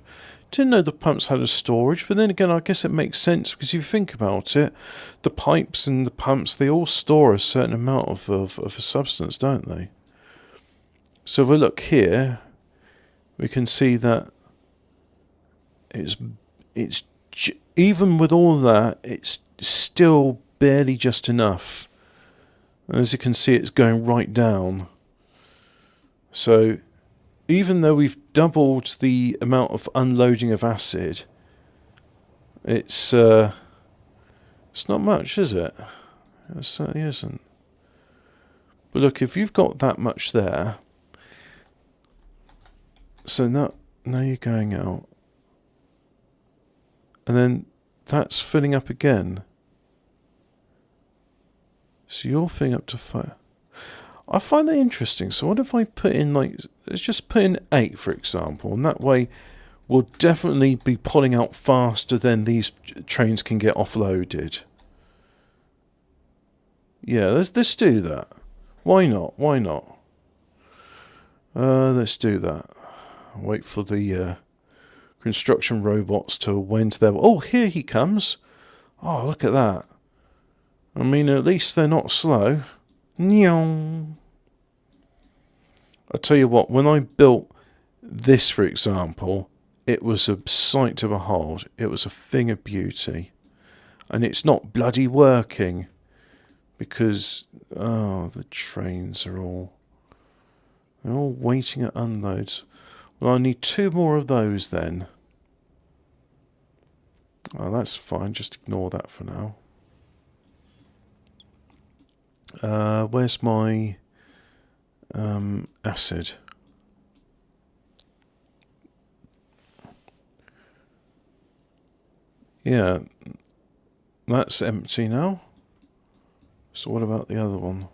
Didn't know the pumps had a storage, but then again, I guess it makes sense because if you think about it, the pipes and the pumps, they all store a certain amount of a substance, don't they? So if we look here, we can see that it's even with all that, it's still barely just enough. And as you can see, it's going right down. So even though we've doubled the amount of unloading of acid, it's not much, is it? It certainly isn't. But look, if you've got that much there, so now you're going out, and then that's filling up again. So you're filling up to 5. I find that interesting. So what if I put in, like, let's just put in 8, for example, and that way we'll definitely be pulling out faster than these trains can get offloaded. Yeah, let's do that. Why not? Why not? Let's do that. Wait for the construction robots to wend their... Oh, here he comes. Oh, look at that. I mean, at least they're not slow. Nyong. I tell you what, when I built this, for example, it was a sight to behold. It was a thing of beauty. And it's not bloody working. Because, oh, the trains are all... They're all waiting at unloads. Well, I need 2 more of those then. Oh, that's fine. Just ignore that for now. Where's my acid? Yeah, that's empty now. So what about the other one?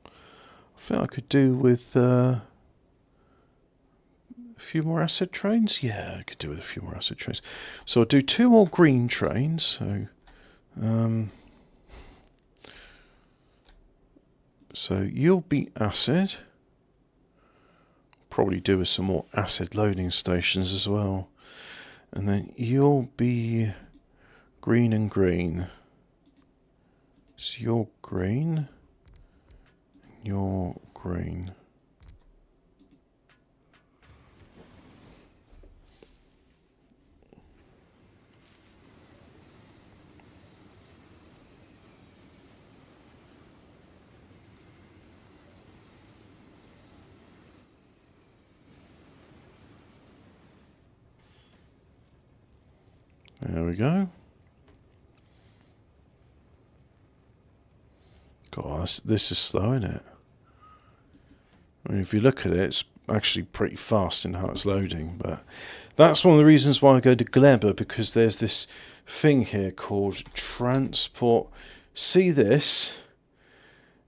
I think I could do with a few more acid trains. Yeah, I could do with a few more acid trains. So I'll do 2 more green trains. So you'll be acid. Probably do with some more acid loading stations as well. And then you'll be green and green. So you're green. You're green. There we go. God, this is slow, isn't it? I mean, if you look at it, it's actually pretty fast in how it's loading. But that's one of the reasons why I go to Gleba, because there's this thing here called transport. See this?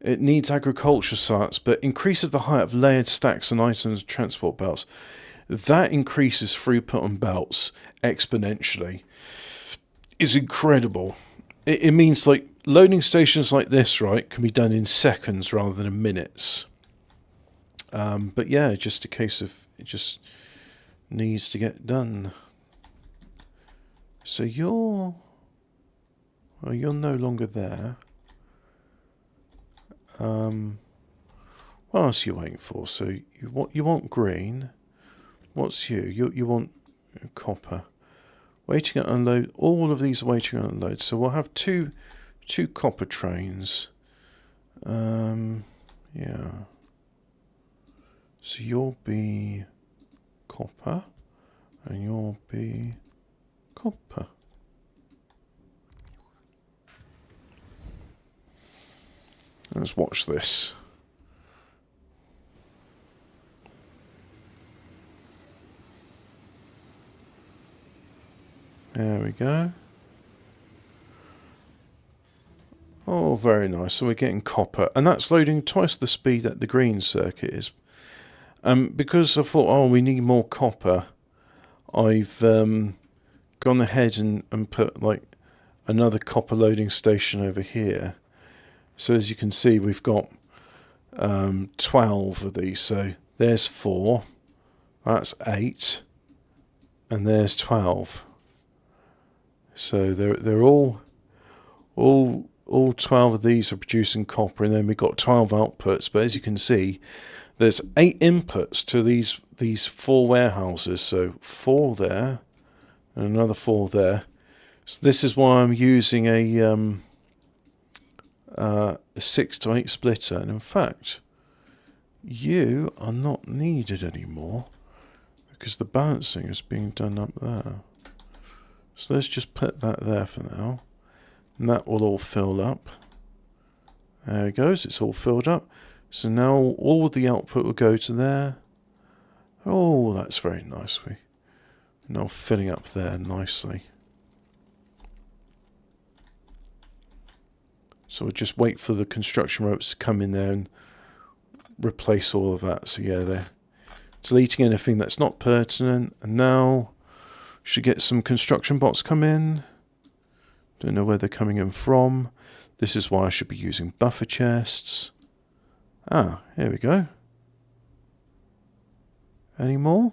It needs agriculture sites, but increases the height of layered stacks and items and transport belts. That increases throughput on belts exponentially. It's incredible. It means like loading stations like this, right, can be done in seconds rather than in minutes. But yeah, just a case of it just needs to get done. So you're no longer there. What else are you waiting for? So you want green. What's you? You want copper. Waiting at unload. All of these are waiting at unload. So we'll have two copper trains. Yeah. So you'll be copper, and you'll be copper. Let's watch this. There we go. Oh, very nice. So we're getting copper, and that's loading twice the speed that the green circuit is. Because I thought, oh, we need more copper, I've gone ahead and put like another copper loading station over here. So as you can see, we've got 12 of these. So there's 4, that's 8, and there's 12. So they're all 12 of these are producing copper, and then we've got 12 outputs. But as you can see, there's 8 inputs to these 4 warehouses. So 4 there, and another 4 there. So this is why I'm using a 6 to 8 splitter. And in fact, you are not needed anymore because the balancing is being done up there. So let's just put that there for now. And that will all fill up. There it goes, it's all filled up. So now all the output will go to there. Oh, that's very nice. We're now filling up there nicely. So we'll just wait for the construction ropes to come in there and replace all of that. So yeah, they're deleting anything that's not pertinent. And now should get some construction bots come in. Don't know where they're coming in from. This is why I should be using buffer chests. Ah, here we go. Any more?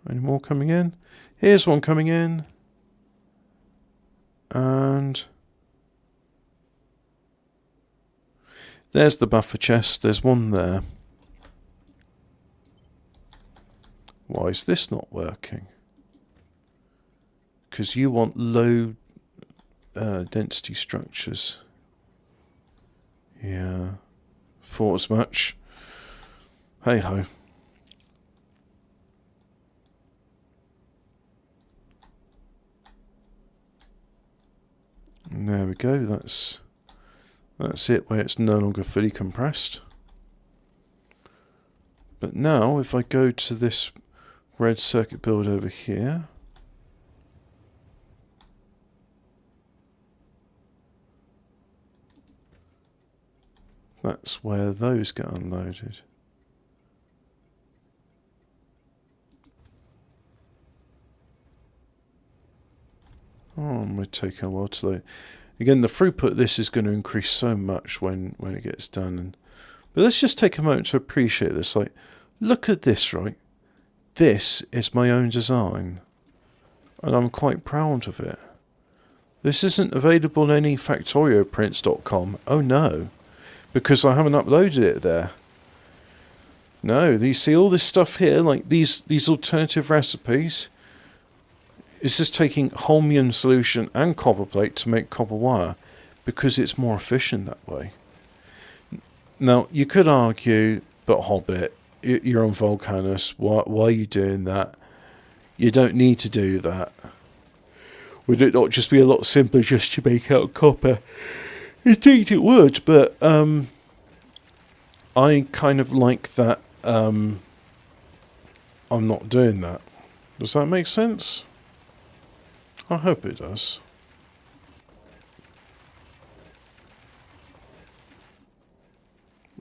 Any more coming in? Here's one coming in. And there's the buffer chest. There's one there. Why is this not working? Because you want low density structures. Yeah. Thought as much. Hey ho. And there we go. That's it, where it's no longer fully compressed. But now, if I go to this red circuit board over here, that's where those get unloaded. Oh, it might take a while to load. Again, the throughput of this is going to increase so much when it gets done. But let's just take a moment to appreciate this. Like, look at this, right? This is my own design. And I'm quite proud of it. This isn't available in any factorioprints.com. Oh no. Because I haven't uploaded it there. No, you see all this stuff here, like these alternative recipes. It's just taking holmium solution and copper plate to make copper wire because it's more efficient that way. Now, you could argue, but Hobbit, you're on Volcanus, why are you doing that? You don't need to do that. Would it not just be a lot simpler just to make out copper? Indeed it would, but I kind of like that I'm not doing that. Does that make sense? I hope it does.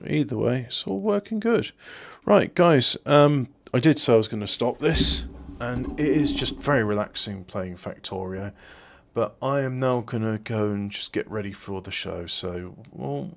Either way, it's all working good. Right, guys, I did say I was going to stop this, and it is just very relaxing playing Factorio, but I am now going to go and just get ready for the show, so we'll